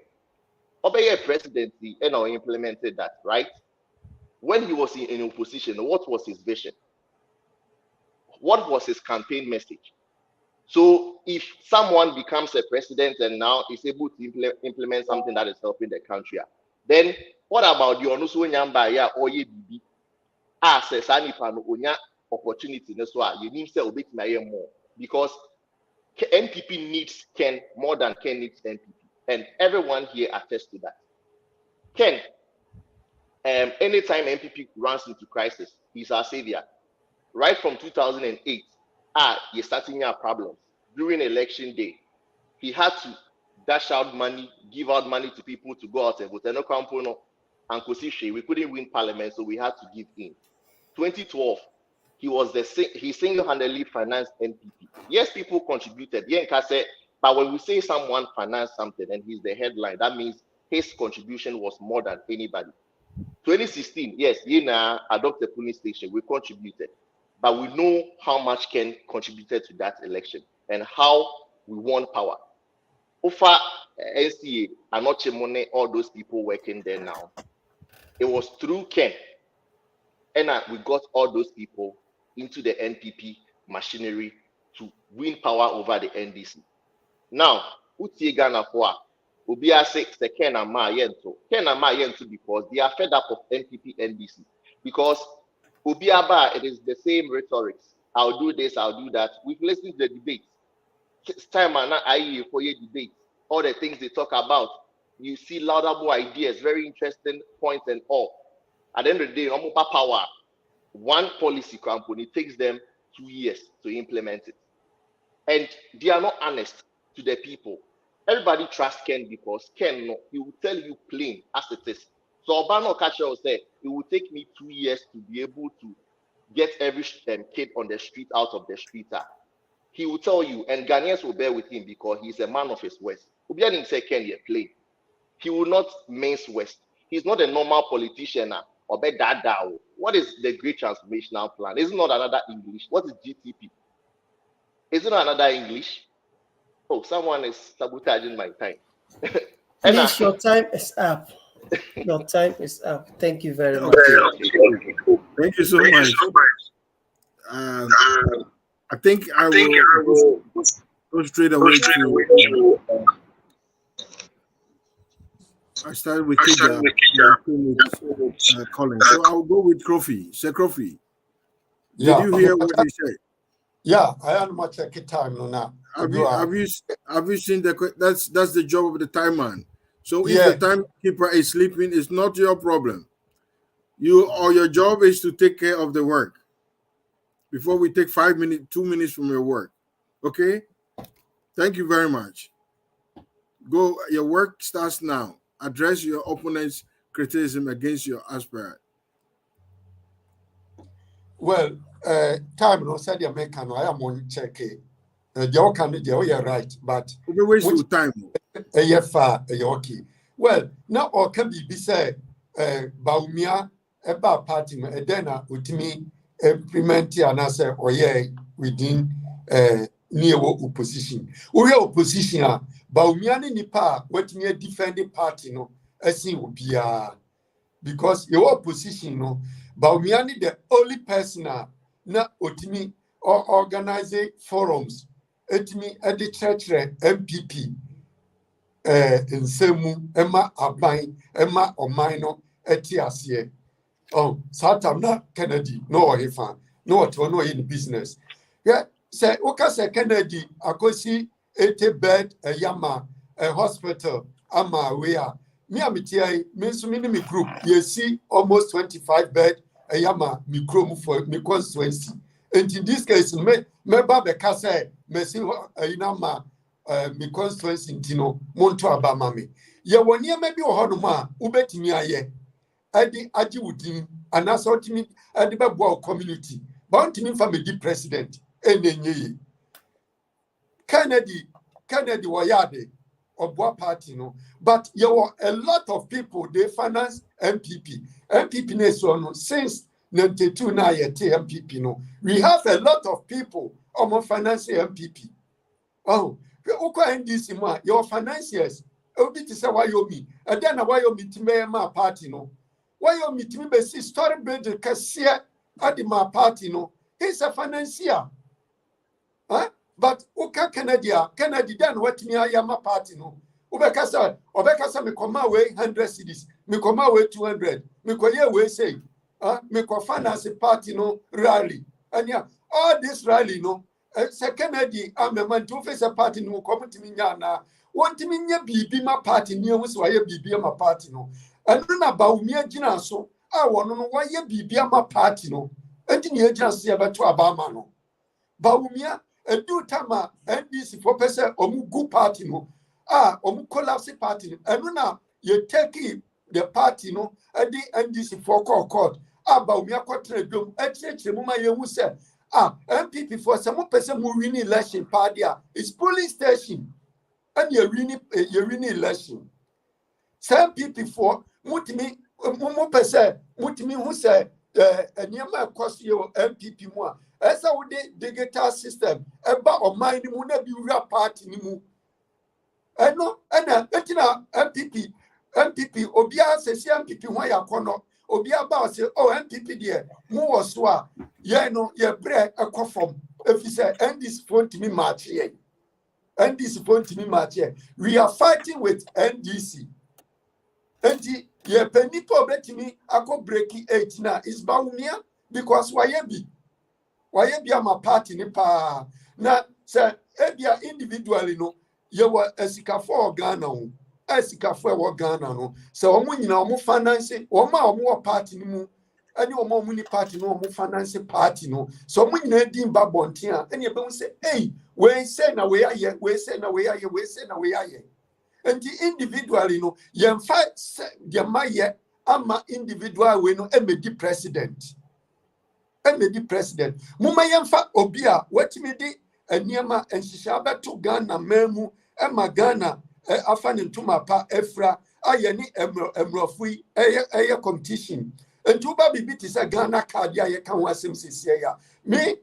Obeye presidency and implemented that, right? When he was in opposition, what was his vision? What was his campaign message? So if someone becomes a president and now is able to implement something that is helping the country, then what about the Onusu Nyamba ya Oye Bibi? Says Sanipa no Onya opportunity, so you need to obey more. because NPP needs Ken more than Ken needs NPP. And everyone here attests to that. Ken, anytime NPP runs into crisis, he's our savior. Right from 2008, you're starting our problems. During election day, he had to dash out money, give out money to people to go out and vote. We couldn't win parliament, so we had to give in. 2012, he single-handedly financed NPP. Yes, people contributed. But when we say someone financed something and he's the headline, that means his contribution was more than anybody. 2016, yes, Yena adopted the police station. We contributed. But we know how much Ken contributed to that election and how we won power. Ofa NCA, Anoche Money, all those people working there now. It was through Ken. And we got all those people into the NPP machinery to win power over the NDC. Now, Utie Ghana for Ubia 6, the Ken and Ma Yento. Ken and Ma Yento because they are fed up of NPP NDC. Because Ubiaba, it is the same rhetoric. I'll do this, I'll do that. We've listened to the debates. It's time and I for your debate. All the things they talk about. You see laudable ideas, very interesting points and all. At the end of the day, Omupa Power, one policy company takes them 2 years to implement it. And they are not honest to the people. Everybody trusts Ken because Ken, he will tell you plain as it is. So Obano Kacha will say, it will take me 2 years to be able to get every kid on the street out of the street. He will tell you, and Ghanaians will bear with him because he's a man of his words. Ubianim say Ken here plain. He will not mince words. He's not a normal politician. What is the Great Transformational Plan? Is it not another English? What is GTP? Is it not another English? Oh, someone is sabotaging my time. Please, your time is up. Your time is up. Thank you very much. Thank you so much. I think I will go straight away to. I started with Colin. So I'll go with Kofi. Say Kofi. Did you hear what he said? Yeah, I am much a time now. Have you seen that's the job of the time man. So if the timekeeper is sleeping, it's not your problem. Your job is to take care of the work before we take 5 minutes, 2 minutes from your work. Okay? Thank you very much. Go, your work starts now. Address your opponent's criticism against your aspirant. Well, time no said you make I am on check. You're right, but we waste your time. Okay. Well, now or can be said, Baumia about party, then utimi implement and answer or within near opposition. We are opposition. Baumiani nipa what me defending party no as will be because your opposition no Baumiani the only person na otimi or organize forums etimi at the church MPP nsemu Emma Abai Emma Omaino etiasie Satam na Kennedy no hefa no what no in business say okay Kennedy akosi 80 bed a yama a hospital ama we are me me group you see almost 25 bed a yama me chrome for me constituency and in this case me baba say me see inama me constituency ntino monto abama me ye woni maybe ohodoma ubetimi aye adi agi wudin anasa otimi adi bebo community but ntimi fa me di president enenye Kennedy Wayade of what party no, but you were a lot of people they finance MPP nation since 92 now MPP no. We have a lot of people almost financing MPP. Oh, NDC ma your financiers. Obi to say why you me, and then why you meet me my party no. Why you meet me be story build cashier at my party no. He's a financier. Huh? But Uka Kennedy then what me I am a party no. Obekasa me come away 100 cities, me come away 200, me ko ye we say, me ko finance party no rally. And yeah, all this rally no, Kennedy, I'm a man to face a party no come to me now. Want to mean your BB my party near was why your BB my party no. And then about me a gina so I want to know why your BB my party no. And in your just about to Obama no. Baumia, a do tama, and this for person or good party no. Collapse party. And now you take the party no, and the NDC for court. Baumia quatrain, the moment you said. MPP for some person who win election party is police station and you win election. Some people for mutimi person mutimi who say near my cost your MPP more. As I would digital system about or mind mu na be real party ni mu. And no and MPP obia say MPP why ya kono obia ba say oh MPP there mu was so yeah, no, yeah, bread a coffin. If you say, and this phone to me match here, and this phone to me match here, we are fighting with NDC. And the yeah, penny problem to me, I could break it now. Is Baumia because why be am a party in pa now, sir, Ebia individually no, you were a sika for Ghana, a sika for Ghana no. So, when you know, more financing, or more party no. And you more money party no more finance party no. So when you dim babontia, and you don't say, hey, we say na we are here, we say na we are here, we say na we are here. And the individually no, you fight the maye ama individual we no MD president. MD president. Muma yemfa obia what me di eniema and shishaba to Ghana memu ema Ghana afan ntuma pa efra ayeni emrofui eye competition. And two baby bit is a Ghana card, ya can was him ya. Me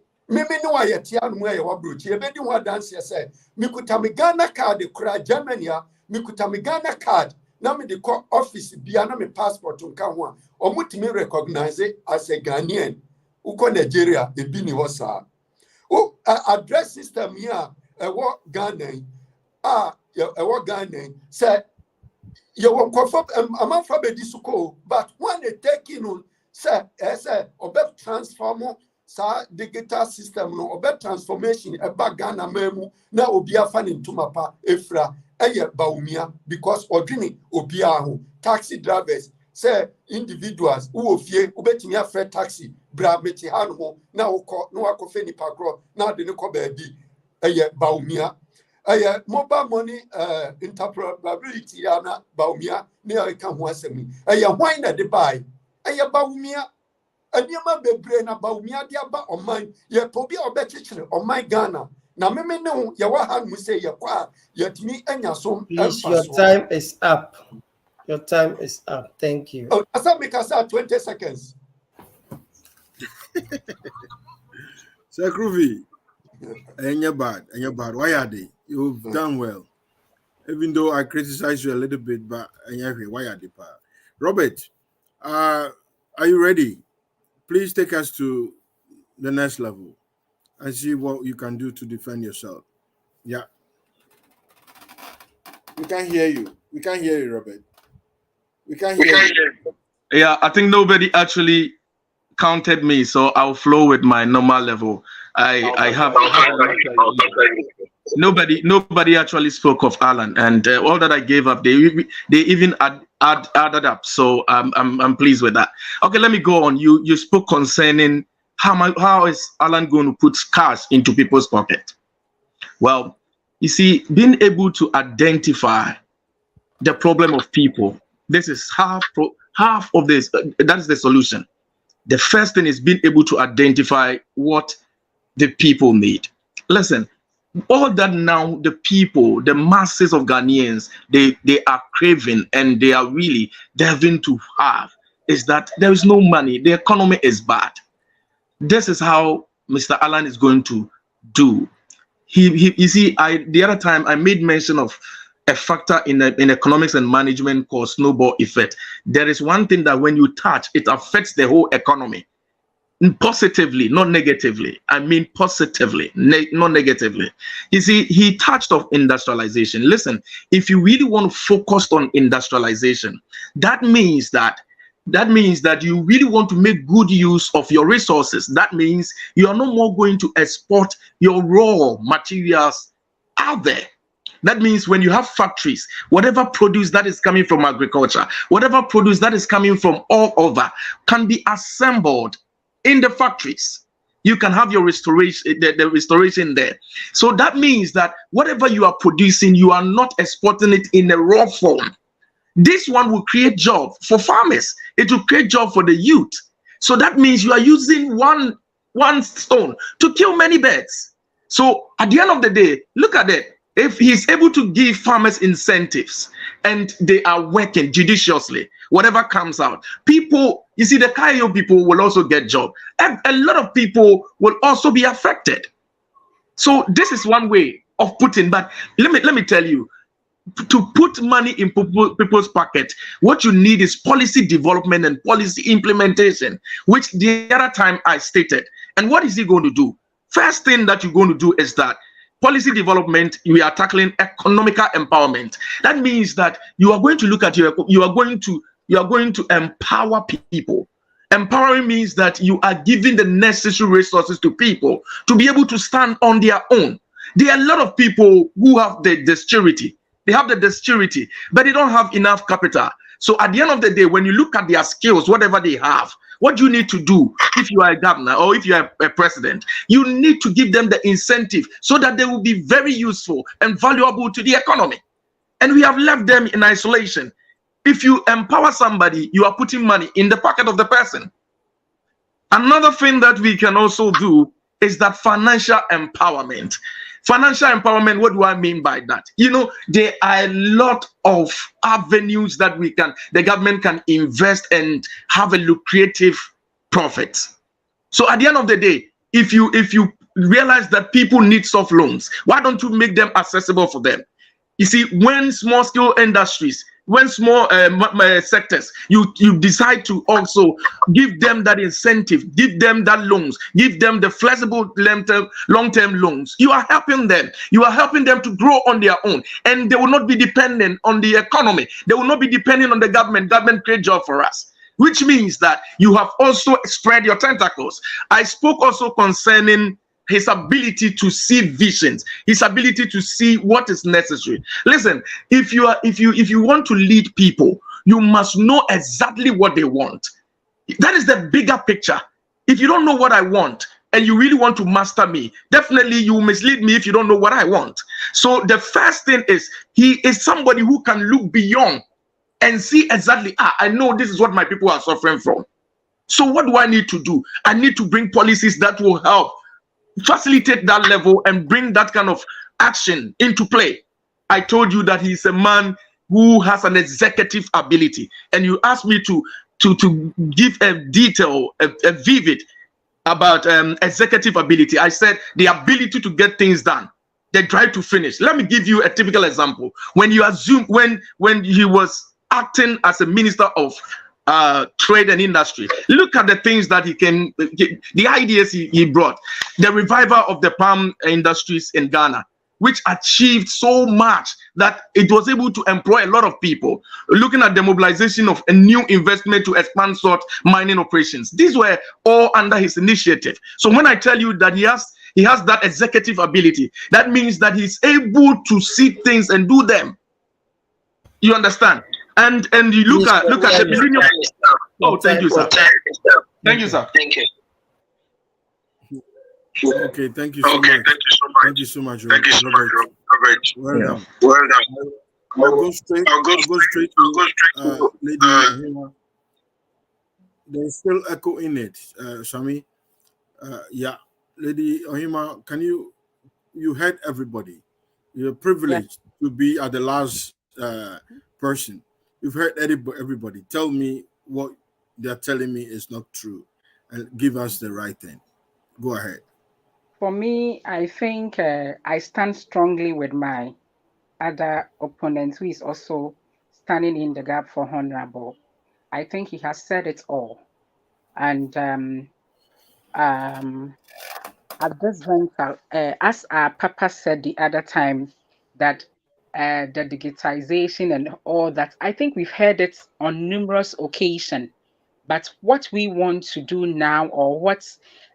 no I at Yan way or brute. You bet you what dance say. Me could tell me Ghana card, the cry Germany, me could tell me Ghana card. Now me the court office, Biana me passport to come one, or would me recognize it as a Ghanaian. Uko Nigeria, a bini wasa. Oh, address system here, a what Ghana, a what Ghana, say. You won't confirm a man from a disuko, but when they take in on, say, or better transform, sa digital system, no, or better transformation, a bagana memu, now obia fan into mapa, efra, eye baumia, because ordinary obiahu, taxi drivers, say individuals who fear, ubet me a fair taxi, bra meti hanmo, now call no akofeni pagro, now the nuko baby, eye baumia. Mobile money interoperability yana baumia near can once me. Wine at the buy. Baumia. And you might be brain about baumia diaba on mine. Ye pobi or better on my Ghana. Now me know Yawahan will say ya qua yet me and your son. Please, your time is up. Your time is up. Thank you. Oh, I make us 20 seconds. Sir Groovy. And you're bad. Why are they? You've done well. Even though I criticize you a little bit, but why are they bad? Robert, are you ready? Please take us to the next level and see what you can do to defend yourself. Yeah. We can't hear you. We can't hear you, Robert. We can't hear you. Yeah, I think nobody actually counted me, so I'll flow with my normal level. I have nobody actually spoke of Alan, and all that I gave up, they even added up. So I'm pleased with that. Okay, let me go on. You spoke concerning how is Alan going to put cash into people's pocket? Well, you see, being able to identify the problem of people, this is half of this. That is the solution. The first thing is being able to identify what the people need. Listen, all that now the people, the masses of Ghanaians, they are craving and they are really having to have is that there is no money. The economy is bad. This is how Mr. Alan is going to do. You see, the other time I made mention of a factor in economics and management called snowball effect. There is one thing that when you touch, it affects the whole economy. Positively, not negatively. I mean positively, not negatively. You see, he touched on industrialization. Listen, if you really want to focus on industrialization, that means that that means that you really want to make good use of your resources. That means you are no more going to export your raw materials out there. That means when you have factories, whatever produce that is coming from agriculture, whatever produce that is coming from all over can be assembled in the factories. You can have your restoration, the restoration there. So that means that whatever you are producing, you are not exporting it in a raw form. This one will create job for farmers. It will create job for the youth. So that means you are using one stone to kill many birds. So at the end of the day, look at it. If he's able to give farmers incentives and they are working judiciously, whatever comes out, people, you see, the Kayo people will also get job. A lot of people will also be affected. So this is one way of putting. But let me tell you, to put money in people's pocket, what you need is policy development and policy implementation, which the other time I stated. And what is he going to do? First thing that you're going to do is that policy development, we are tackling economical empowerment. That means that you are going to look at you are going to empower people. Empowering means that you are giving the necessary resources to people to be able to stand on their own. There are a lot of people who have the dexterity. They have the dexterity, but they don't have enough capital. So at the end of the day, when you look at their skills, whatever they have, what you need to do if you are a governor or if you are a president, you need to give them the incentive so that they will be very useful and valuable to the economy. And we have left them in isolation. If you empower somebody, you are putting money in the pocket of the person. Another thing that we can also do is that financial empowerment. Financial empowerment, what do I mean by that? You know, there are a lot of avenues that the government can invest and have a lucrative profit. So at the end of the day, if you realize that people need soft loans, why don't you make them accessible for them? You see, when small scale industries, when small sectors, you decide to also give them that incentive, give them that loans, give them the flexible long-term loans, you are helping them. You are helping them to grow on their own, and they will not be dependent on the economy. They will not be dependent on the government. Government create job for us, which means that you have also spread your tentacles. I spoke also concerning his ability to see visions, his ability to see what is necessary. Listen, if you want to lead people, you must know exactly what they want. That is the bigger picture. If you don't know what I want and you really want to master me, definitely you mislead me if you don't know what I want. So the first thing is, he is somebody who can look beyond and see exactly, I know this is what my people are suffering from. So what do I need to do? I need to bring policies that will help facilitate that level and bring that kind of action into play. I told you that he's a man who has an executive ability, and you asked me to give a detail, a vivid about executive ability. I said the ability to get things done, the drive to finish. Let me give you a typical example. When you assume when he was acting as a minister of trade and industry, look at the things that he can, the ideas he brought. The revival of the palm industries in Ghana, which achieved so much that it was able to employ a lot of people. Looking at the mobilization of a new investment to expand salt mining operations, these were all under his initiative. So when I tell you that he has that executive ability, that means that he's able to see things and do them. You understand? And you look at the millennium. Oh, thank you, sir. Thank you, sir. Thank you. Okay, thank you so much. Thank you so much, Robert. Well done. I'll go straight to Lady Ahima. There's still echo in it, Shami. Yeah, Lady Ohima, you heard everybody. You're privileged to be at the last person. You've heard everybody. Tell me what they're telling me is not true, and give us the right thing. Go ahead. For me, I think I stand strongly with my other opponent who is also standing in the gap for Honorable. I think he has said it all. And at this juncture, as our Papa said the other time, that the digitization and all that, I think we've heard it on numerous occasions. But what we want to do now, or what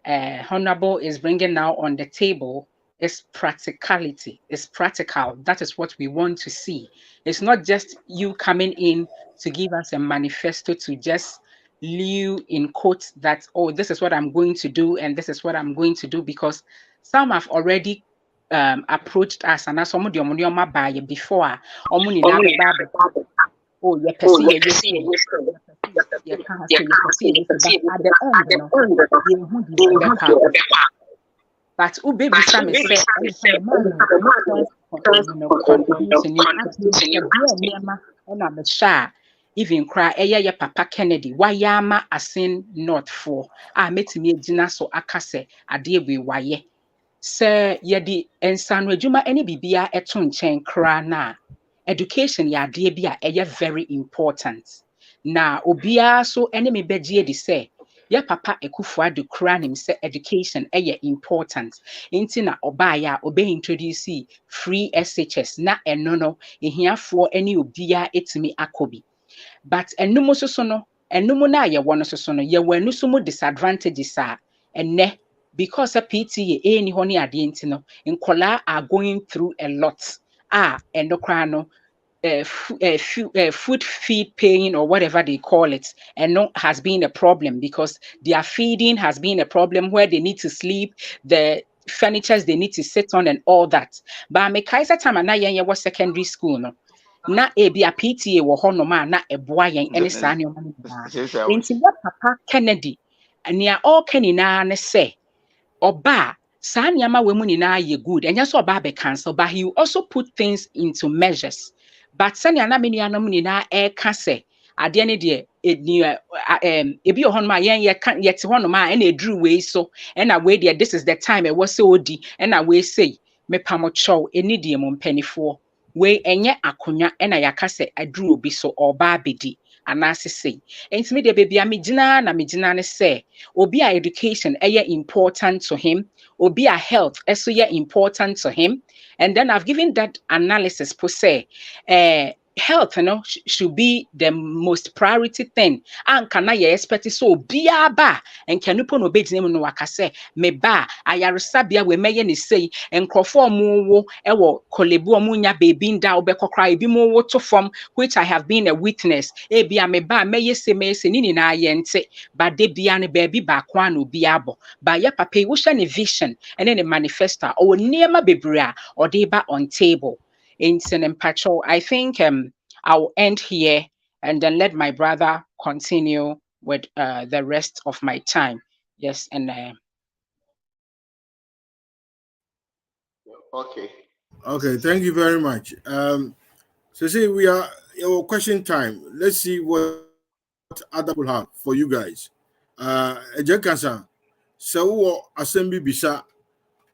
Honorable is bringing now on the table, is practicality. It's practical. That is what we want to see. It's not just you coming in to give us a manifesto to just leave in quotes that, oh, this is what I'm going to do and this is what I'm going to do, because some have already approached us and as some buy before oh, you perceive you can't say you perceive, but at the end, you know, but Ube Bissam said, contribution on a sha, even cry, ya Papa Kennedy, why yama asin not for. I met me dinner so akase, a dear be why. Sir, yedi and San Rejuma any bibia etun chen kra na. Education ya dear be a very important. Na obia so enemy bedie de say. Ya papa Ekufuado kura nim say education important. Inti na obaya obe introduce free SHS na eno no ehiafo any obia etimi akobi. But enum so no enum na ye wono so no ye wanu so mo disadvantages a enne because a PTA any honey ade inti no nkola are going through a lot. Endokra no food feed paying or whatever they call it, and no has been a problem because their feeding has been a problem where they need to sleep, the furnitures they need to sit on and all that. But me kaisa time na yen was secondary school no. Na ebi a PTA wo ho no ma na eboa yen ene saa ne o ma. Enti what Papa Kennedy and ya all kenina ne say oba saa nneɛma we mu nyinaa yɛ good ɛnyɛ sɛ ɔba abɛ cancel, but he also put things into measures. But sɛnea na me nuanom nyinaa ɛka sɛ adeɛ ne deɛ ebi wɔ hɔnom a yɛte hɔnom a ɛna eduru wei so ɛna wei deɛ this is the time ɛwɔ sɛ odi ɛna wei sei mepamɔkyɛw ɛni deɛ mo mpanyinfoɔ wei ɛnyɛ akonnwa ɛna yɛaka sɛ aduru obi so ɔba abɛdi anaasɛ sei. Enti me deɛ baabi a megyina ne sɛ obi a education important to him, obi a health important to him, and then I've given that analysis per se. Health, should be the most priority thing. And can I expect so be a ba and can you put no bed name no wakase me ba ayaresabia we may ni say and crofo mu ewo kolebu omunya baby nda obeko cry bi mu wo to form which I have been a witness. Ebia me ba me se nini na yente but de bia ne baby ba kwa no bi abo ba ya papa wo hye ne vision and then a manifesto or neema bebrea or deba on table. In Patrol, I think I'll end here and then let my brother continue with the rest of my time. Yes, and okay, thank you very much. So see, we are your question time. Let's see what other people have for you guys. Ejekansa, so assembly bisa,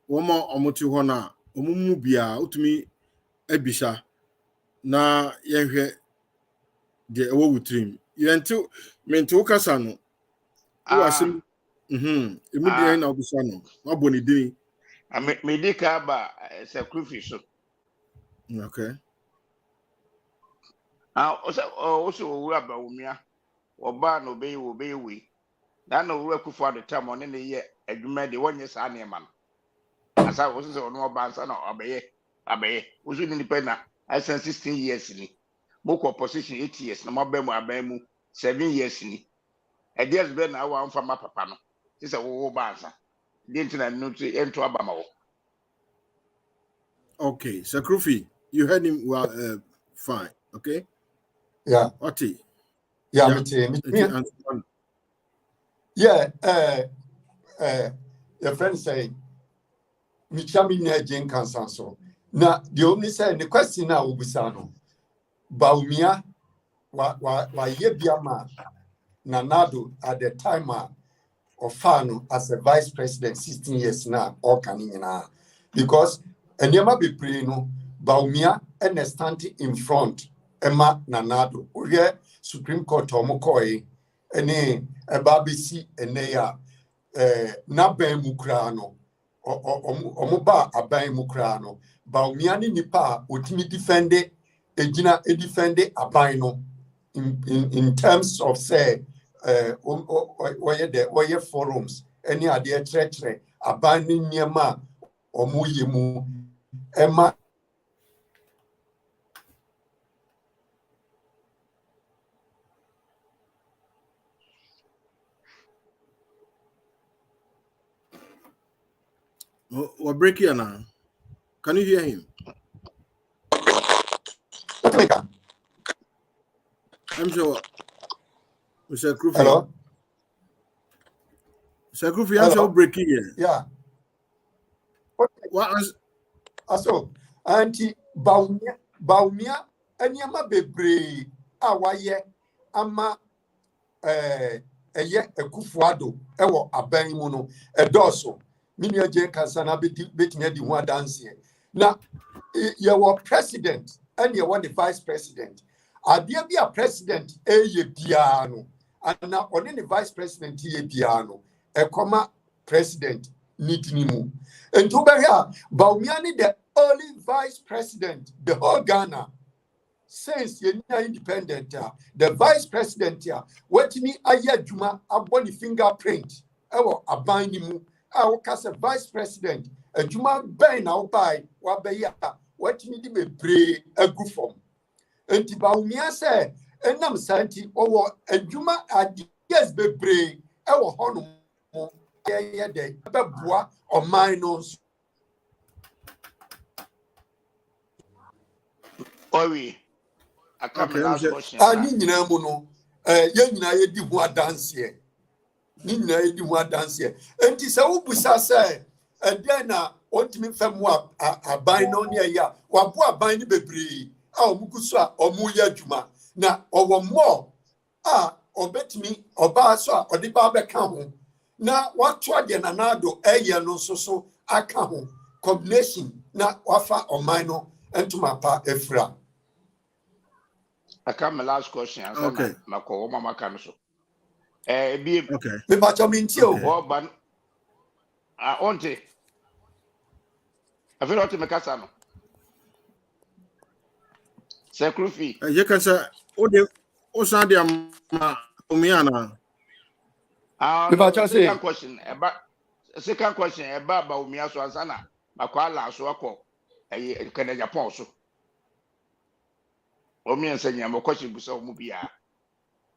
woman omoti hona, omumu bia utumi ebisa na yehwe de ewo wutrim. Yentu mento kasa no. Wo asem immediately na obisa no. Waboni dini. Medica ba sacrifice. Okay. Also we aba umia. Oba no be we. Na no we kufu at the time on ne ye adwuma de wonye saa ne ma no. Asa wo se ono oba ansa na abeye. Wo su ni pe na I spent 16 years ni. Moko position 8 years na mabemu abemu 7 years ni. E dey be na wa mfa ma papa no. Ti se wo ba ansa. Dey ntina no to ento abama wo. Okay, Sakrufi, you heard him well, fine. Okay. Yeah. Oti. Yeah, your friend say, Michami Nejin Kansanso. Now, the only say the question now will be Sano. Baumia, wa ye biama, Nanado at the time of Fano as a vice president 16 years now, or Canina. Because and yama be preno, Baumia and standing in front, Emma Nanado, Uye Supreme Court Omokoi, ene babisi eneya naban mukrano omoba aban mukrano ba omiani nipa otimi defende ejina defende aban no in terms of say oye forums any ade tretre abani niema omo yemu ema We're breaking now. Can you hear him? I'm sure. Mr. Krufi. Hello? Mr. Krufi, I'm sure breaking here. Yeah. What was aso anti baumia eniama bebre awaye ama eye ekufuado ewo aban mu no edoso mini aje kansa na betimi adi ho adanse na ye wo president and ye wo the vice president ade bi a president eye bia no ana one the vice president ye bia no ekoma president nitini mu ento beria baumia ni the only vice president the whole Ghana since you are independent, the vice president here, what me aya juma aboni fingerprint. Ewo abani mu. Awo kase vice president. A juma ben na obai wabeya. What me di be pray a good form. Enti ba umia se enam santi owo a juma yes be pray. Ewo hono mo ye de be boa o minus. Ori. Okay, Last question. Ni nyina mu no ye nyina ye di ho adanse ni nyina ye di ho adanse enti se wo busa se den na ontimi fam aban no ne ya wa bo aban ni bebre a omuguso a omu ya adwuma na owo mo a obetimi oba so a odi ba be ka ho na wato ade na nado eye no so aka ho combination na wafa oman no entuma pa efra. I come my last question. Okay. Mako mama kanso. okay? Me ba cho min ti o. Ban onte. I feel what me kasa no. Sekrufi. You can say, o san de ma umiana. Me ba cho say. Second question about umia so ansana. Mako ala so akọ. Kenya Japan so. Omi ensenya mo question busa omu bia.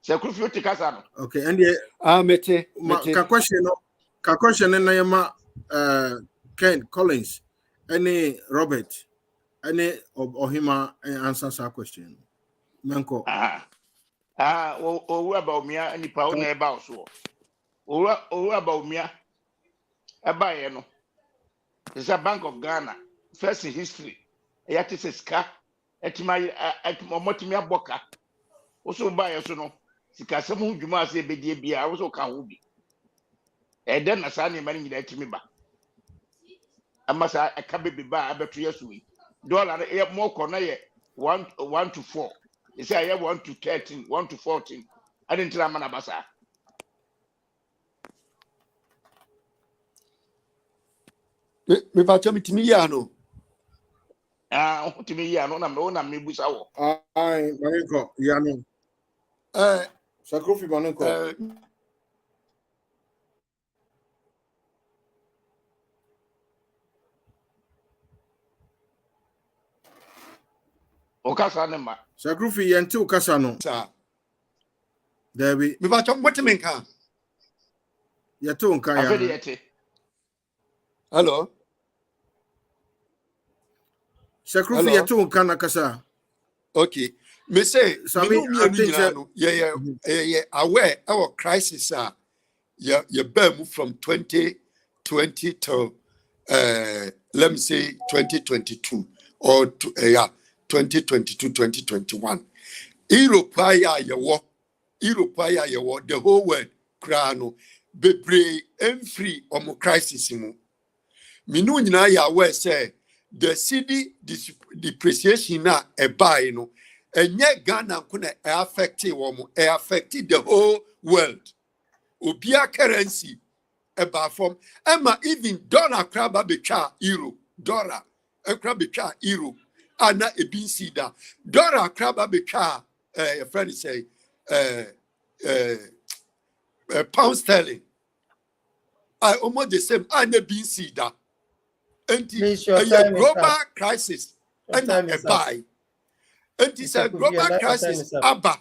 Se Krufi o tikasa no. Okay, and the mete. Ka question na yema Ken Collins any Robert any Ohima answer that question. Manko. O about umia nipa o na eba so. O about umia eba ye no. It's a Bank of Ghana first in history. Yati se ska etimai motimi aboka oso ba yeso no sika sem hu dwuma ase bedie bia oso ka ho bi den na sa ne mani nyina etimi ba amasa eka bebe ba abeto yeso yi dollar e mo ko na ye 1 to 4 e say ye 1 to 13 1 to 14 adentira mana basa me ba cho mitimi ya no. Utimi ya no na me busa wo. Ai, maniko, ya no. Sakrufi maniko. Okasa ne ma. Sakrufi yente okasa no. Sa. Debi. Me ba cho motimi nka. Yeto nka ya. Afedi yete. Hello. Sakrufi yeto nka na kasa. Okay. Me say Sami, I think yeah aware our crisis you bear from 2020 to let me say 2022 or 2022 2021 Europe the whole world crano bebre free crisis mu minu nyina ya aware say the city depreciation na buy no enye Ghana kuna affected the whole world obia currency eba from ema even dollar kraba betwa euro dollar kraba betwa euro ana ebinsi da dollar kraba betwa your friend say pound sterling. I almost the same. I never been see that. And Please, your a time is global up. crisis Your and time a is up. buy. And it's a Mr. Kofi, global your time crisis. is up. Abba.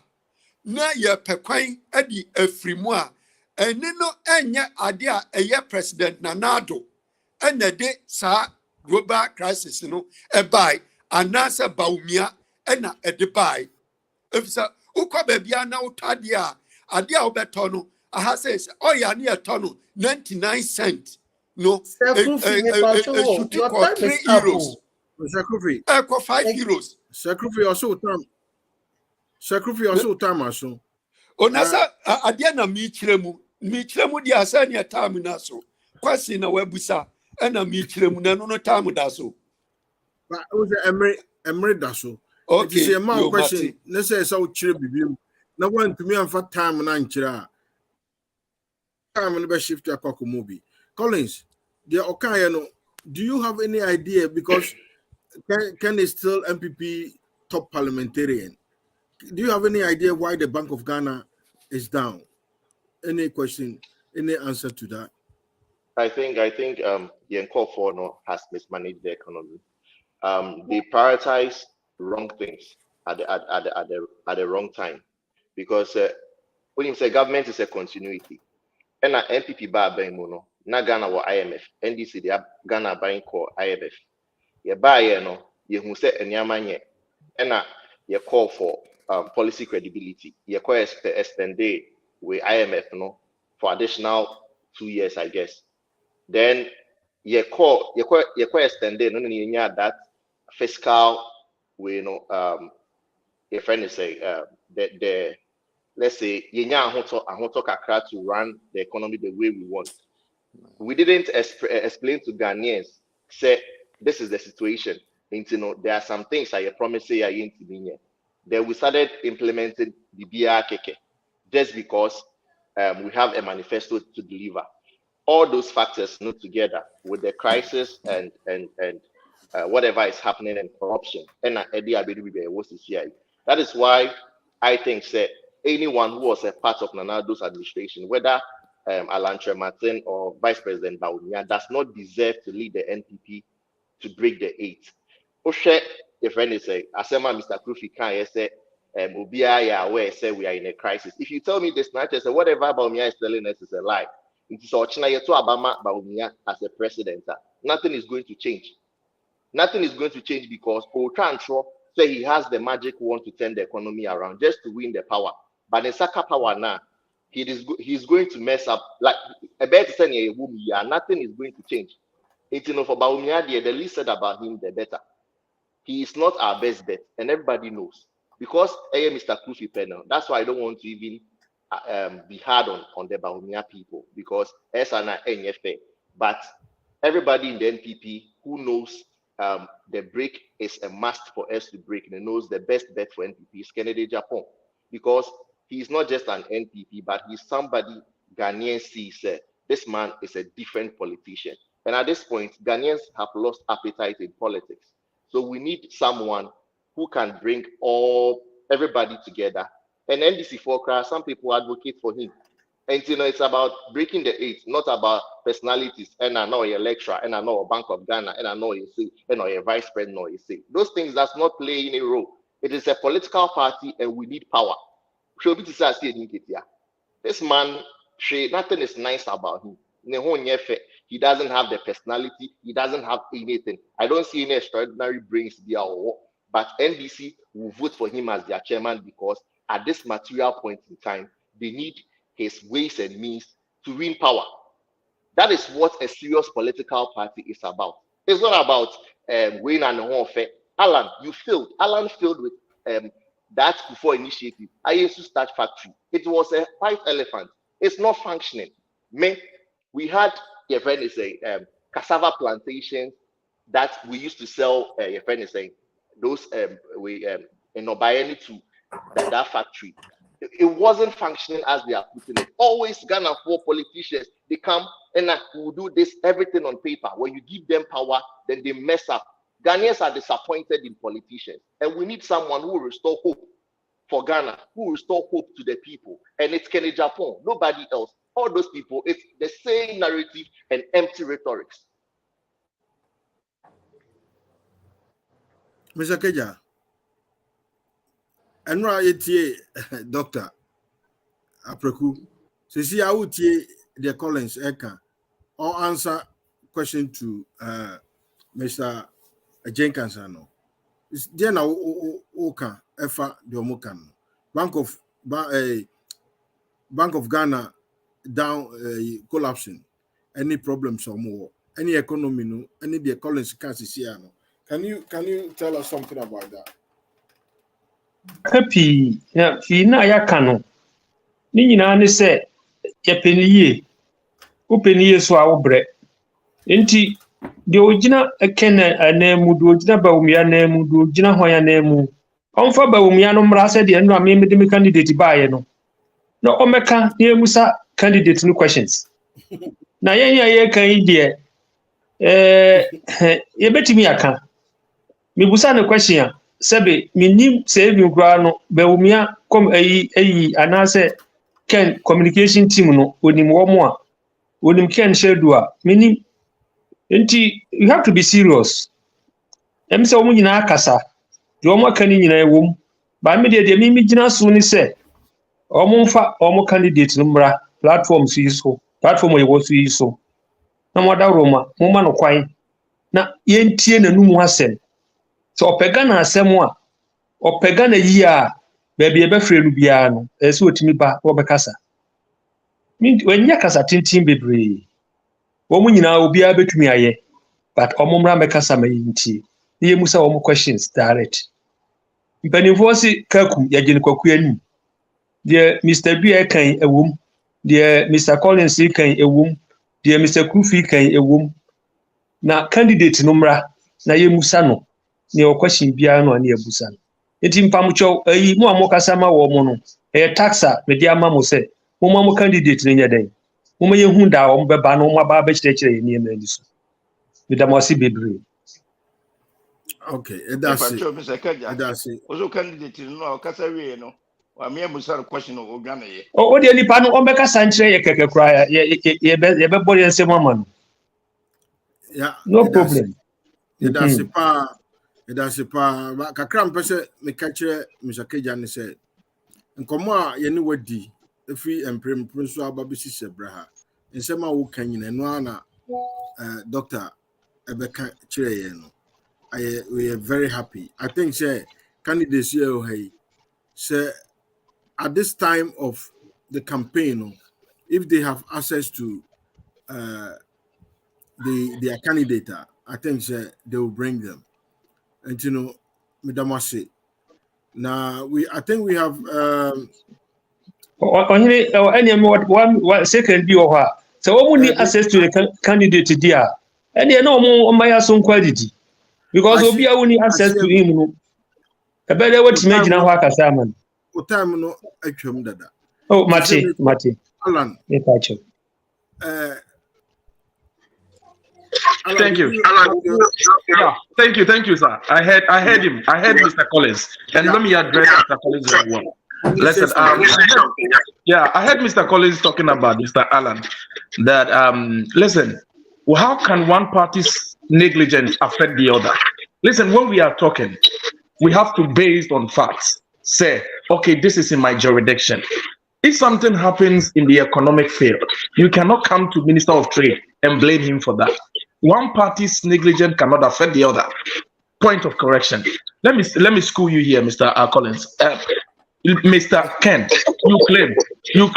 Na ye pequine edi efrimua. And no enya adia a year president Nanado. And the day sa global crisis, a buy. And nasa baumia and a debuy. If so, ukwa bebia na utadia. Adia obetono. Aha says, oh ya ni a tono 99 cents. No, Sir Kofi, should your call time 3 is up. euros. Mr. Kofi, Echo 5 euros. Sir Kofi also time. Sir Kofi also time also. Onasa adia na mi chiremu di asa ni time na so. Kwasi na webusa na mi chiremu na no time da so. But it was Emery Dasso. It is Okay, a man yo, question. Mati. Let's say so chire bibim. No one to me and for time na nchira. Time and be shift to a movie. Collins, the okay, do you have any idea because Ken is still MPP top parliamentarian? Do you have any idea why the Bank of Ghana is down? Any question, any answer to that? I think Yenko Fono has mismanaged the economy. They prioritize wrong things at the wrong time, because when you say government is a continuity, and NPP ba bang mono, na Ghana or IMF, NDC they Ghana buying core IMF. You buy you who say enyamanye, and you call for policy credibility. You call extend with IMF for additional 2 years, I guess. Then you call extended no that fiscal we your friend is say the let's say ahoto kakra to run the economy the way we want. We didn't explain to Ghanaians say this is the situation. There are some things I promise say I then we started implementing the BRKK just because we have a manifesto to deliver. All those factors together with the crisis and whatever is happening in corruption, and that is why I think that anyone who was a part of Nanado's administration, whether Alan Martin or Vice President Bawumia, does not deserve to lead the NPP to break the eight. Oshe, your friend is say, Asema Mr. Krufi can say, aware say we are in a crisis. If you tell me this night, I say whatever Bawumia is telling us is a lie. It is Ochina Yeto Abama Bawumia as a president. Nothing is going to change. Nothing is going to change because Potrancho say he has the magic wand to turn the economy around just to win the power. But in Saka power now, he's going to mess up. Like a better saying, nothing is going to change. It's for Bawumia, the least said about him, the better. He is not our best bet, and everybody knows. Because Mr. Kufi Penel, that's why I don't want to even be hard on the Bawumia people, because SNA NFA. But everybody in the NPP who knows the break is a must for us to break, and knows the best bet for NPP is Kennedy Japan, because he's not just an NPP, but he's somebody Ghanaians sees. This man is a different politician. And at this point, Ghanaians have lost appetite in politics. So we need someone who can bring everybody together. And NDC4, some people advocate for him. And it's about breaking the eight, not about personalities. And I know a lecturer, and I know a Bank of Ghana, and I know you say, and a vice president, or you say. Those things does not play any role. It is a political party, and we need power. This man, nothing is nice about him. He doesn't have the personality. He doesn't have anything. I don't see any extraordinary brains there. But NDC will vote for him as their chairman because at this material point in time, they need his ways and means to win power. That is what a serious political party is about. It's not about win and home. Alan, you failed. Alan failed with that before initiative. I used to start factory. It was a white elephant. It's not functioning. We had your friend is saying cassava plantations that we used to sell. Your friend is saying those Obayeni to that factory. It wasn't functioning as they are putting it. Always Ghana for politicians, they come and will do this everything on paper. When you give them power, then they mess up. Ghanaians are disappointed in politicians, and we need someone who will restore hope for Ghana, who will restore hope to the people. And it's Kenny Japan, nobody else. all those people, it's the same narrative and empty rhetorics. Mr. Keja, and right, Doctor Apreku, see, I would the Collins Eka or answer question to Mr. Jenkins. It's then Oka Efa Diomokan Bank of Ghana down collapsing. Any problems or more? Any economy no? Any the Collins Cassiano? Can you tell us something about that? Happy, yeah, Fina Yakano. Nina say, Yapeni, Upeni, so our bread. Inti, the original a ken a name would not Baumia name, would Gina Hoya name. On for Baumiano Mrasa, the end of me candidate by no. No, Omeka, near Musa candidate, no questions. Na ye can idea. You bet me I can. Me busa no question. Sebe minim save you grano Baumia come anase Ken communication team no onim womo onim Ken shedua minim enti you have to be serious. Em se omo nyina akasa de omo aka ni nyina ewom ba me de mi gina so ni se omo mfa omo candidate no mra platform so platform we wo so na mo da roma mo ma no kwan na yentie nanumu asem so opega na asem a opega na yi a baby ebe free no bia no ese otimi ba wo bekasa min wenya kasa tintin bebre wo mu nyina obi a betumi aye but omumra bekasa ma yinti ye musa wo questions direct mpanimfo si kaku ya gene kwaku ani de Mr. B kan ewum de Mr. Collins kan ewum de Mr. Kufi kan ewum na candidate no mra na ye musa no ne o question bia no na ye busa no enti mpamcho ayi mu amokasa ma wo mo no e taxa me dia ma mo se mo ma mo candidate ne nyeden mo ma ye hu da o beba no mo ba ba chire ni ema ni so me da mo si bebre. Okay, that's it. That's it. Also candidate no kasa we no wa me musa question o gwana ye O de nipa no o beka sanchire ye keke kra ye be body ensem ama no. Yeah, no problem. That's it pa. That's it pa. Kakra mpese me kachire Mr. Keja ne say nkomo a ye ne wadi efi emprem so ababisi sebraha nsem a wo kan nyina no ana doctor ebeka chire ye no we are very happy. I think say candidates here say at this time of the campaign if they have access to their candidate, I think they will bring them. And you know, Madam say now I think we have any one second view of her. So we need access to the candidate there. And you know more on my own quality. Because we only access to him. A better way to imagine how I can time no actually dada. Oh, Mate. Alan. Thank you. Yeah, thank you, sir. I heard him. I heard Mr. Collins. And let me address Mr. Collins as well. Listen, yeah, I heard Mr. Collins talking about Mr. Alan. That listen, how can one party's negligence affect the other? Listen, when we are talking, we have to base on facts. Say, okay, this is in my jurisdiction. If something happens in the economic field, you cannot come to Minister of Trade and blame him for that. One party's negligence cannot affect the other. Point of correction. Let me school you here, Mr. Collins. Mr. Kent, you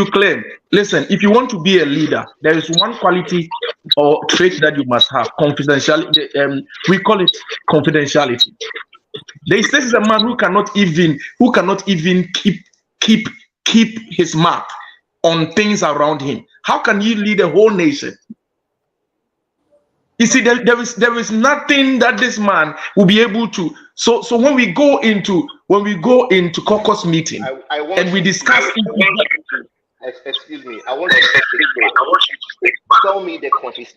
claim. Listen, if you want to be a leader, there is one quality or trait that you must have: confidentiality. We call it confidentiality. This is a man who cannot even keep his mouth on things around him. How can you lead a whole nation? You see, there is nothing that this man will be able to. So when we go into caucus meeting and we discuss. Excuse me. I want you to tell me the confidentiality.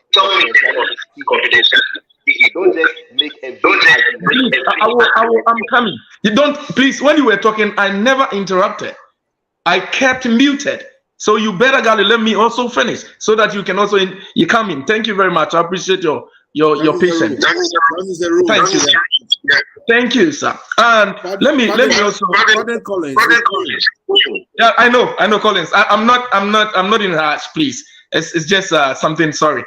Don't just make a please, I'm coming. You don't, please, when you were talking, I never interrupted. I kept muted. So you better gotta let me also finish so that you can also you come in. Thank you very much. I appreciate your patience. That is the rule. Thank you. Thank you, sir. And let me also. Pardon Collins. Yeah, I know, Collins. I'm not in a rush, please. It's just something. Sorry.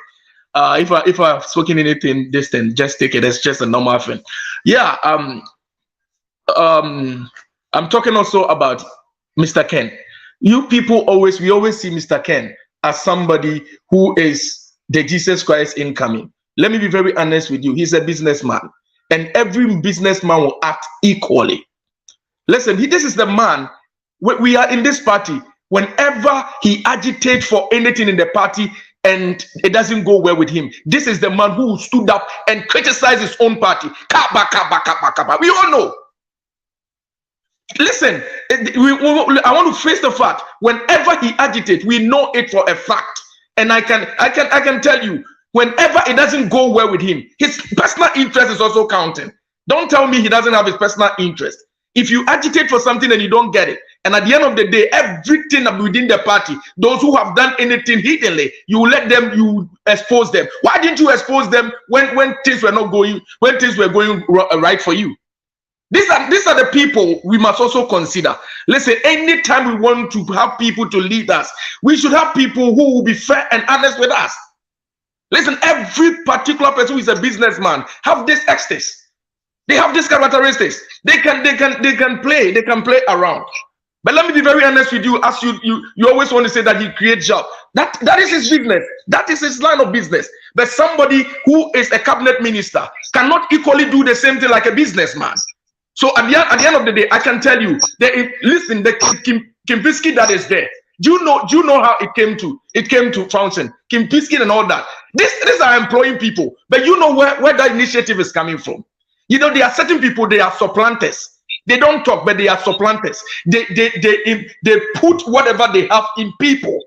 If I've spoken anything distant, just take it. It's just a normal thing. Yeah. I'm talking also about Mr. Ken. You people we always see Mr. Ken as somebody who is the Jesus Christ incoming. Let me be very honest with you. He's a businessman, and every businessman will act equally. Listen, this is the man. We are in this party. Whenever he agitates for anything in the party and it doesn't go well with him, this is the man who stood up and criticized his own party. Kaba, kaba, kaba, kaba. We all know. Listen, I want to face the fact. Whenever he agitates, we know it for a fact, and I can tell you, whenever it doesn't go well with him, his personal interest is also counting. Don't tell me he doesn't have his personal interest. If you agitate for something and you don't get it, and at the end of the day, everything within the party, those who have done anything hiddenly, you expose them. Why didn't you expose them when things were not going, when things were going right for you? These are the people we must also consider. Listen, anytime we want to have people to lead us, we should have people who will be fair and honest with us. Listen, every particular person who is a businessman have this excess. They have these characteristics. They can play around. But let me be very honest with you, as you always want to say that he creates jobs. That is his business. That is his line of business. But somebody who is a cabinet minister cannot equally do the same thing like a businessman. So at the end of the day, I can tell you, listen, the Kempinski that is there. Do you know how it came to function? Kempinski and all that. These are employing people, but you know where that initiative is coming from. You know, there are certain people, they are supplanters. They don't talk, but they are supplanters. They put whatever they have in people,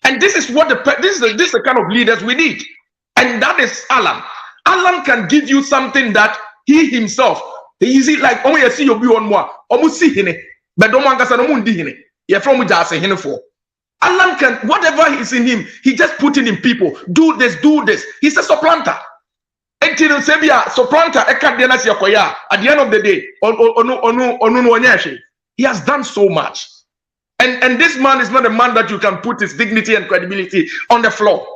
and this is the kind of leaders we need, and that is Alan. Alan can give you something that he himself. Is it like, oh, you see, you'll be on more, almost see him, but don't want to say no more. You're from just saying for Alan can, whatever is in him, he just put it in people. Do this. He's a supplanter. Until supplanter, at the end of the day, he has done so much. And this man is not a man that you can put his dignity and credibility on the floor.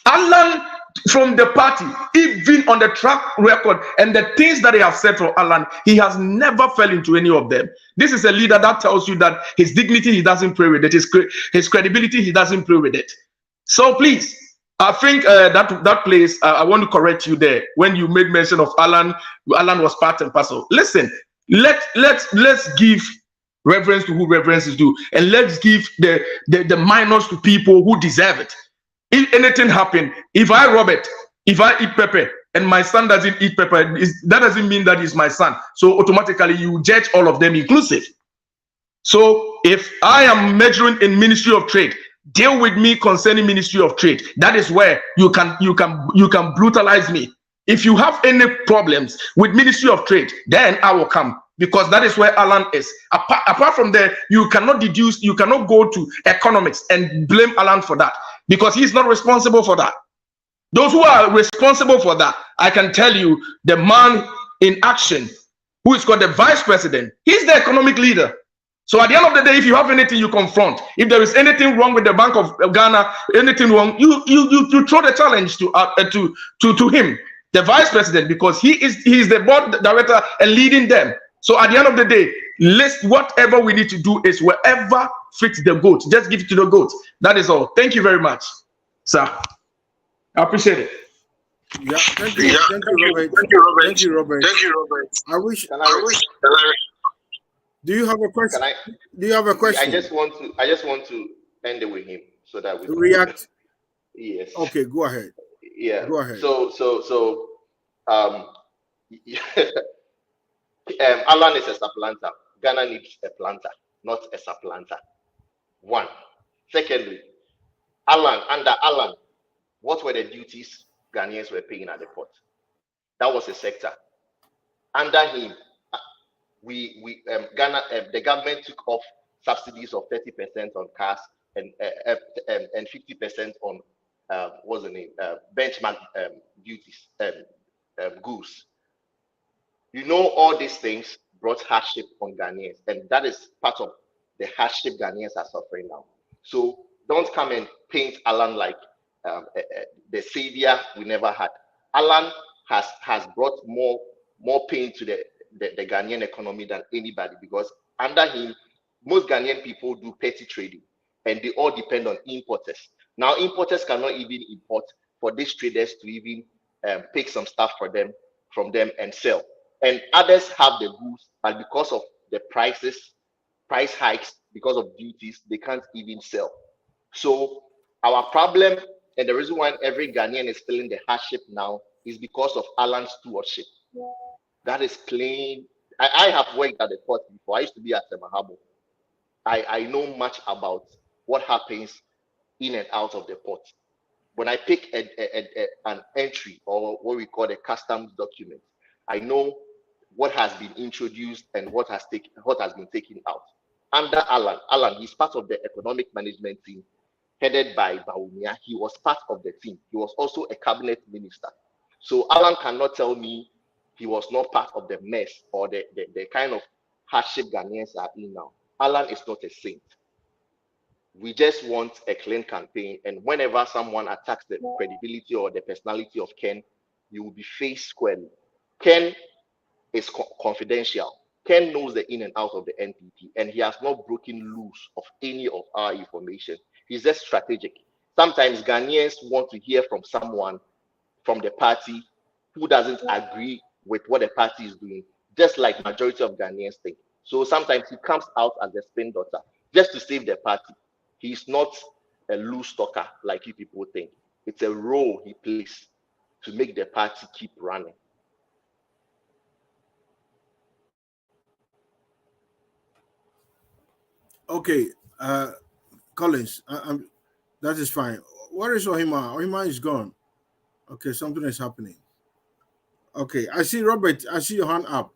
Alan, from the party, even on the track record and the things that they have said for Alan, he has never fell into any of them. This is a leader that tells you that his dignity, he doesn't play with it. His credibility, he doesn't play with it. So please, I think that place, I want to correct you there. When you made mention of Alan was part and parcel. Listen, let's give reverence to who reverence is due, and let's give the minors to people who deserve it. If anything happen, if I eat pepper and my son doesn't eat pepper, that doesn't mean that he's my son. So automatically you judge all of them inclusive. So if I am measuring in Ministry of Trade, deal with me concerning Ministry of Trade. That is where you can brutalize me. If you have any problems with Ministry of Trade, then I will come, because that is where Alan is. Apart from there, you cannot go to economics and blame Alan for that, because he's not responsible for that. Those who are responsible for that, I can tell you, the man in action, who is called the vice president, he's the economic leader. So at the end of the day, if you have anything, you confront. If there is anything wrong with the Bank of Ghana, anything wrong, you throw the challenge to him, the vice president, because he is the board director and leading them. So at the end of the day, whatever we need to do is wherever fits the goat, just give it to the goat. That is all. Thank you very much, sir. I appreciate it. Yeah, thank you, Robert. I wish. Do you have a question? Do you have a question? I just want to end it with him so that we can react. Yes. Okay, go ahead. Yeah. Go ahead. So Alan is a supplanter. Ghana needs a planter, not a supplanter. One. Secondly, under Alan, what were the duties Ghanaians were paying at the port? That was a sector. Under him, the government took off subsidies of 30% on cars and 50% on what's the name, benchmark duties, goods. You know, all these things brought hardship on Ghanaians, and that is part of the hardship Ghanaians are suffering now. So don't come and paint Alan like the savior we never had. Alan has brought more pain to the Ghanaian economy than anybody, because under him, most Ghanaian people do petty trading, and they all depend on importers. Now, importers cannot even import for these traders to even pick some stuff from them and sell. And others have the goods, but because of the price hikes, because of duties, they can't even sell. So our problem, and the reason why every Ghanaian is feeling the hardship now, is because of Alan's stewardship. That is plain. I have worked at the port before. I used to be at Mahabo. I know much about what happens in and out of the port. When I pick an entry, or what we call a customs document, I know what has been introduced and what has been taken out. Under Alan, he's part of the economic management team headed by Bawumia. He was part of the team. He was also a cabinet minister. So Alan cannot tell me he was not part of the mess or the kind of hardship Ghanaians are in now. Alan is not a saint. We just want a clean campaign, and whenever someone attacks the credibility or the personality of Ken, you will be faced squarely. Ken is confidential. Ken knows the in and out of the NPP, and he has not broken loose of any of our information. He's just strategic. Sometimes Ghanaians want to hear from someone from the party who doesn't agree with what the party is doing, just like majority of Ghanaians think. So sometimes he comes out as a spin doctor just to save the party. He's not a loose talker like you people think. It's a role he plays to make the party keep running. Okay, Collins, that is fine. Where is Ohima? Ohima is gone. Okay, something is happening. Okay, I see Robert. I see your hand up.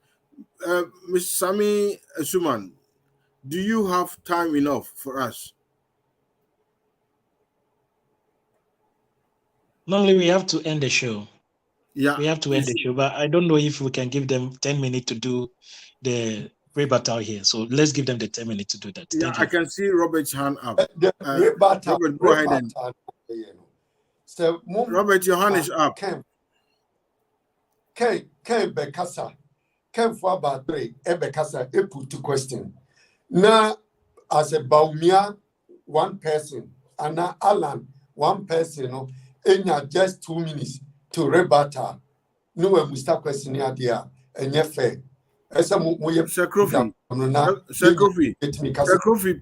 Ms. Sami Suman, do you have time enough for us? Normally, we have to end the show. Yeah, we have to end the show, but I don't know if we can give them 10 minutes to do the rebuttal here. So let's give them the 10 minutes to do that. Yeah, I can see Robert's hand up. Robert, go ahead and. So, Robert, your hand is up. Ken Bekasa, Ken for about 3, Bekasa, put to question. Now, as a Bawumia, one person, and now Alan, one person, in just 2 minutes to rebuttal. No one will start questioning idea, and yet fair. Sekrofi,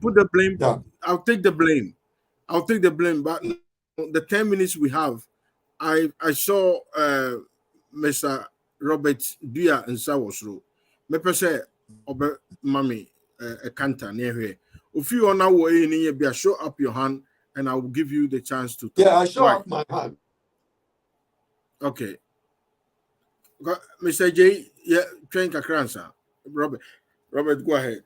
put the blame. Yeah. I'll take the blame. But the 10 minutes we have, I saw Mr. Robert Dia and Sawosro. Me pese obe mami a canter near here. If you are now in here, show up your hand and I will give you the chance to talk. Yeah, I show up my hand. Okay. Mr. J, yeah, train Kakransa. Robert, go ahead.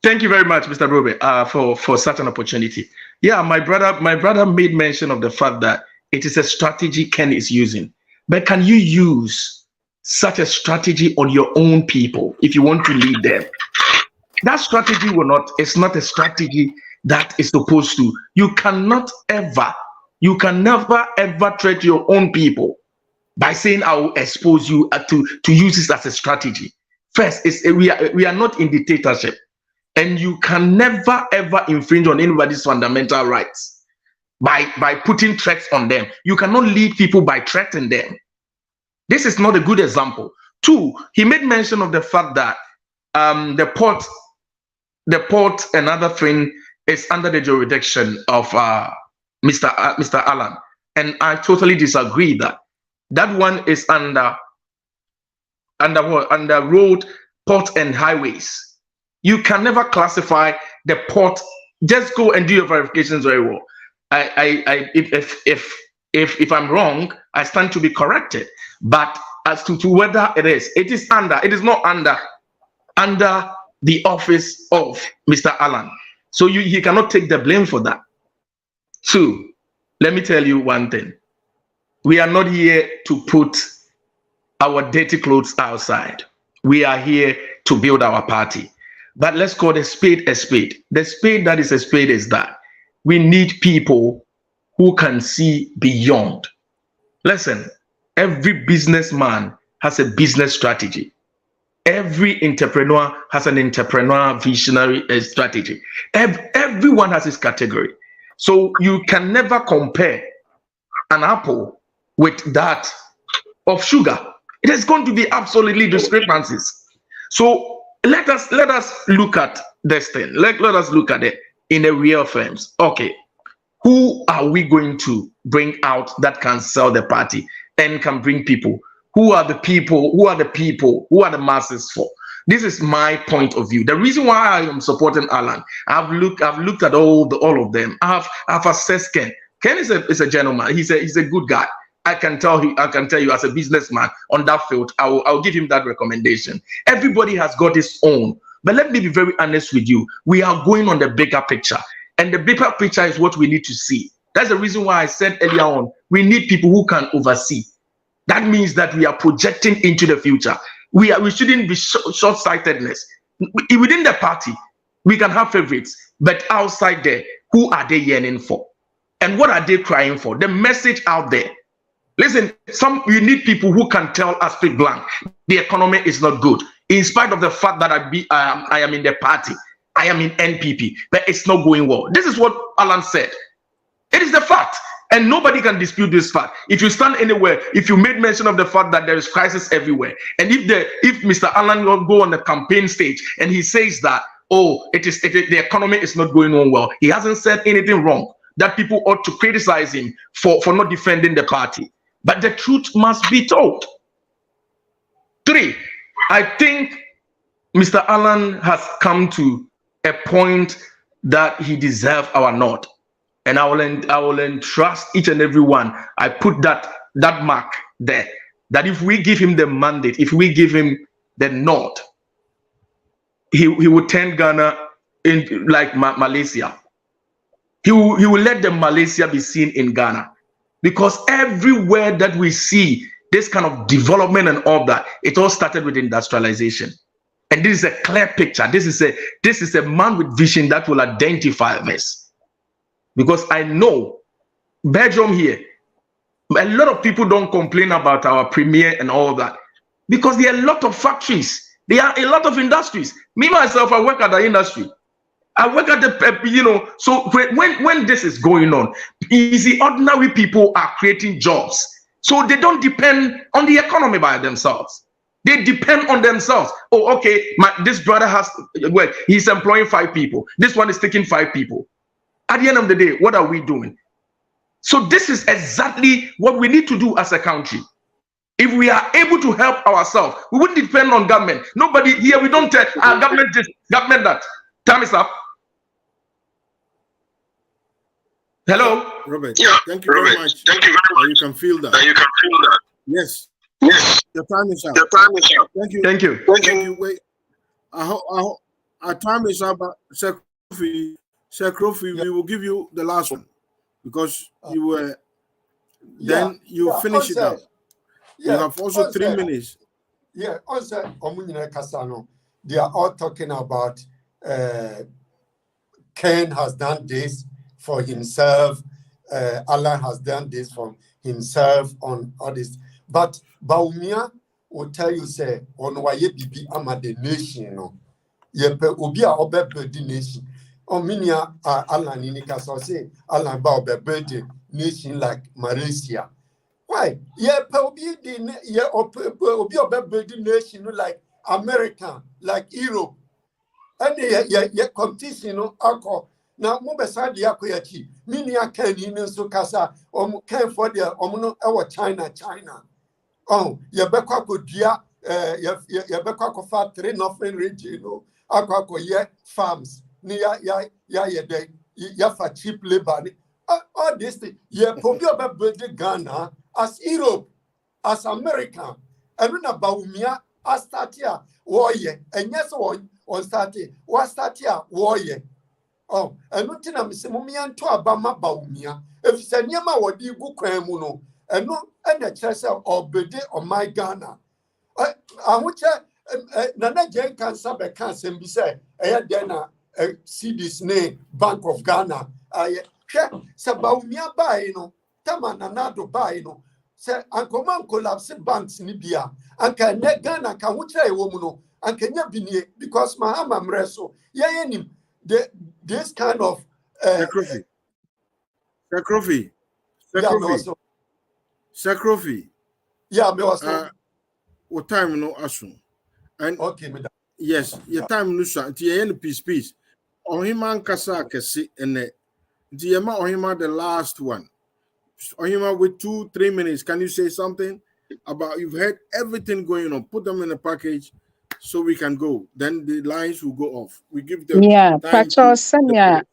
Thank you very much, Mr. Brobe, for such an opportunity. Yeah, my brother made mention of the fact that it is a strategy Ken is using. But can you use such a strategy on your own people if you want to lead them? That strategy it's not a strategy that is supposed to. You can never ever treat your own people by saying I will expose you to use this as a strategy. First, we are not in dictatorship, and you can never ever infringe on anybody's fundamental rights by putting threats on them. You cannot lead people by threatening them. This is not a good example. 2, he made mention of the fact that the port and other thing is under the jurisdiction of Mr. Allen, and I totally disagree that one is under road, port, and highways. You can never classify the port. Just go and do your verifications very well. If I'm wrong, I stand to be corrected. But as to whether it is not under under the office of Mr. Allen. So he cannot take the blame for that. Two, let me tell you one thing. We are not here to put our dirty clothes outside. We are here to build our party. But let's call a spade a spade. The spade that is a spade is that we need people who can see beyond. Listen, every businessman has a business strategy. Every entrepreneur has an entrepreneur visionary strategy. Everyone has his category. So you can never compare an apple with that of sugar. It is going to be absolutely discrepancies. So let us look at this thing. Let us look at it in a real terms. Okay, who are we going to bring out that can sell the party and can bring people? Who are the people? Who are the people? Who are the masses for? This is my point of view. The reason why I am supporting Alan, I've looked at all of them. I've assessed Ken. Ken is a gentleman. He's a good guy. I can tell you as a businessman on that field, I'll give him that recommendation. Everybody has got his own. But let me be very honest with you. We are going on the bigger picture. And the bigger picture is what we need to see. That's the reason why I said earlier on, we need people who can oversee. That means that we are projecting into the future. We shouldn't be short-sightedness. Within the party, we can have favorites, but outside there, who are they yearning for? And what are they crying for? The message out there. Listen, we need people who can tell us point blank, the economy is not good. In spite of the fact that I am in the party, I am in NPP, but it's not going well. This is what Alan said. It is the fact. And nobody can dispute this fact. If you stand anywhere, if you made mention of the fact that there is crisis everywhere, and if Mr. Alan will go on the campaign stage and he says that, the economy is not going on well, he hasn't said anything wrong, that people ought to criticize him for not defending the party. But the truth must be told. 3, I think Mr. Alan has come to a point that he deserves our nod. And I will entrust each and every one. I put that mark there. That if we give him the mandate, if we give him the nod, he will turn Ghana into like Malaysia. He will let the Malaysia be seen in Ghana. Because everywhere that we see this kind of development and all that, it all started with industrialization. And this is a clear picture. This is a man with vision that will identify this. Because I know Belgium here, a lot of people don't complain about our premier and all that because there are a lot of factories, there are a lot of industries. Me myself, I work at the industry. I work at the so when this is going on, easy ordinary people are creating jobs, so they don't depend on the economy by themselves. They depend on themselves. Oh, okay, this brother he's employing 5 people. This one is taking 5 people. At the end of the day, what are we doing? So this is exactly what we need to do as a country. If we are able to help ourselves, we wouldn't depend on government. Nobody here, we don't tell our government this, government that. Time is up. Hello? Robert, thank you very much. Thank you very much. You can feel that. You can feel that. Yes. Yes. Your time is up. Your time is up. Thank you. Thank you. Thank you. Wait. Our time is up. Sir Krofi, we will give you the last one because you were. Then you finish it up. You have also 3 minutes. Yeah, also, Kasano, they are all talking about Ken has done this for himself, Allah has done this for himself on all this. But Baumia will tell you, say, on why ye be ama the nation, no. Ye pe ubia obe the nation. Minia Alan Inika so say Alan ba obe the nation like Malaysia. Why? Ye pe obi the ye obi obe the nation like America, like Europe. And ye competition no alcohol. Now mo be sa dia ko yachi. Minia kan ni nso kasa kan for the no e China. Oh, ye be kwa ko dia ye be kwa ko fa 3 northern region no akwa ko ye farms ni ya fa cheap labor ni all this thing ye probably build Ghana as Europe as America and na Baumia a start here warrior and yes on start here warrior. Oh, and not in a Missimian to Abama Baumia. If it's a Yama or the Gukramuno, and no, and a chesa or Bede or my Ghana. I would say Nana Jen can sub a cancer and be said, then see this name, Bank of Ghana. I share Sabaumia by no, Tamanado by no. Say, Uncle Man collapse banks in Libya, and can net Ghana can which a woman, and can you be because my hamam wrestle. Yeah, this kind of Sakrofi. yeah, me also. What time no asun. And Okay, me. Yes, your time no sa. Ti peace. Ohima kasa kesi ene. Ti yema ohima the last one. Ohima with 2-3 minutes. Can you say something about you've heard everything going on? Put them in a package so we can go. Then the lines will go off. We give them Yeah, time Pacho to Sanya.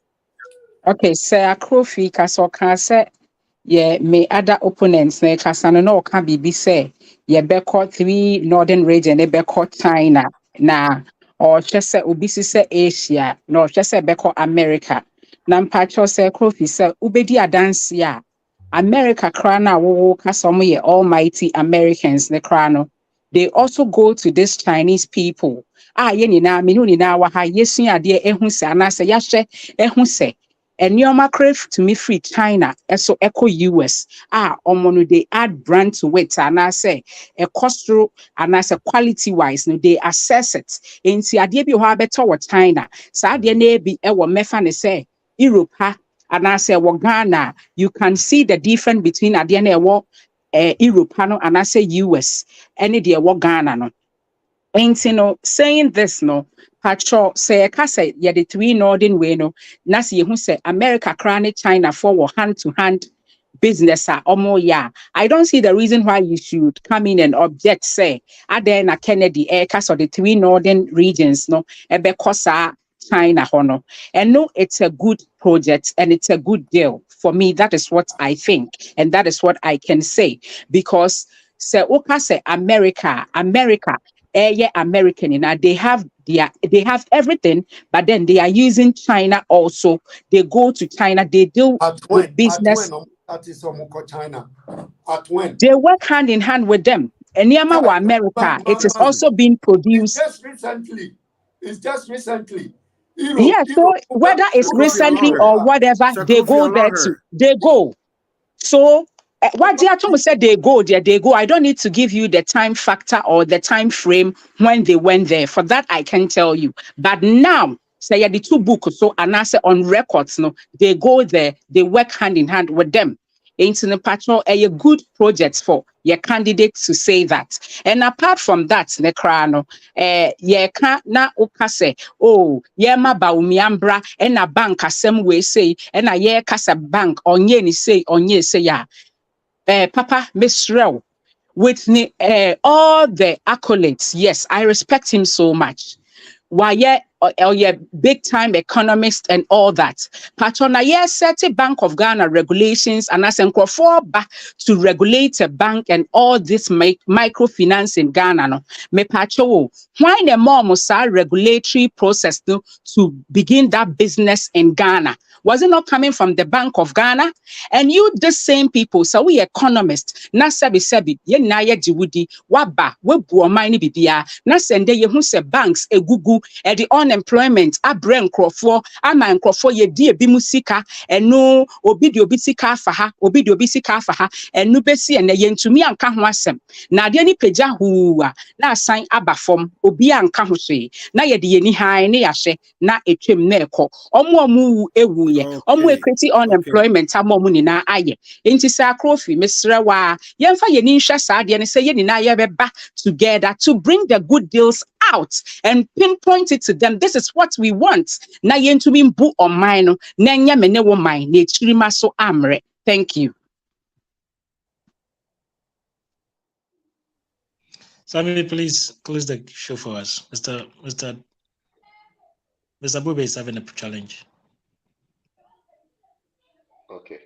Okay, say a crofi kaso can say yeah, me other opponents na kasano no can be say yeah beko 3 northern region e beko China na or just say obisi say Asia no just say beko America. Na mpacho say crofi say ubedi adansi a America krana wo kasomo ye almighty Americans ne krano. They also go to these Chinese people. Ye nyina me no nyina wa ha yesu ade ehu se anase yahye ehu se enyoma crave to me free China eso echo US omo they add brand to it anase e cost anase quality wise no they assess it enti ade bi ho abeto wo China sa ade na bi e wo mefa ne say Europe ha anase wo Ghana you can see the difference between ade na e wo Europe no anase US any de wo Ghana no. Ain't no saying this no patro say say yeah the 3 northern way no na see who say America crown China for hand to hand business yeah. I don't see the reason why you should come in and object say then na Kennedy cast of the 3 northern regions no ebe kosa China hono and no it's a good project and it's a good deal for me. That is what I think and that is what I can say because say oka say America yeah, American, they have everything, but then they are using China also. They go to China, they deal with business. That is China. At when? They work hand in hand with them. And Yamawa America, it is also being produced. It's just recently. Yeah, so whether it's recently or whatever, they go there too. They go. So what Diatom said they go there, they go. I don't need to give you the time factor or the time frame when they went there. For that, I can tell you. But now, say the 2 books, so and I say on records, no, they go there, they work hand in hand with them. Into the patrol a good project for your candidates to say that. And apart from that, Necrano, ye can't na ukase, oh, ye ma baumiambra, and a bank asem way say, and a ye casa bank on ye say, ya. Papa Miss Rel, with all the accolades, yes, I respect him so much. Why, yeah, big time economist and all that. Patrona, yes, set a Bank of Ghana regulations and as back to regulate a bank and all this microfinance in Ghana. No, me patro, why the more regulatory process to begin that business in Ghana? Was it not coming from the Bank of Ghana? And you, the same people, so we economists, na sebi, ye na ye diwudi, waba, we buomani bibia, na sende ye hun se banks, egugu, the unemployment, a brain crofo, a man crofo ye die bimusika, and no obidi obisika faha, obidi obisika faha, and no besi and ye to me and kahwasem. Na diani peja huwa, na sign abafom, obia and kahushe, na ye di ni high ni ashe, na etrim neko, omu ewu ye, omu ekreti unemployment, amomu ni na aye. Inti sa krofi, Mr. Wa, yenfa ye ninsha sa diani se ye ni na ye beba together to bring the good deals out and pinpoint it to them. This is what we want. Na yentu mbu on mine, nenya mene wo mine, ne chirima so amre. Thank you. Sammy, please close the show for us. Mr. Bube is having a challenge. Okay.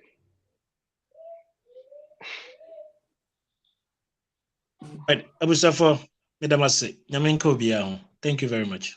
Right, Abu Safo, Medamase, Nyamenko Biao. Thank you very much.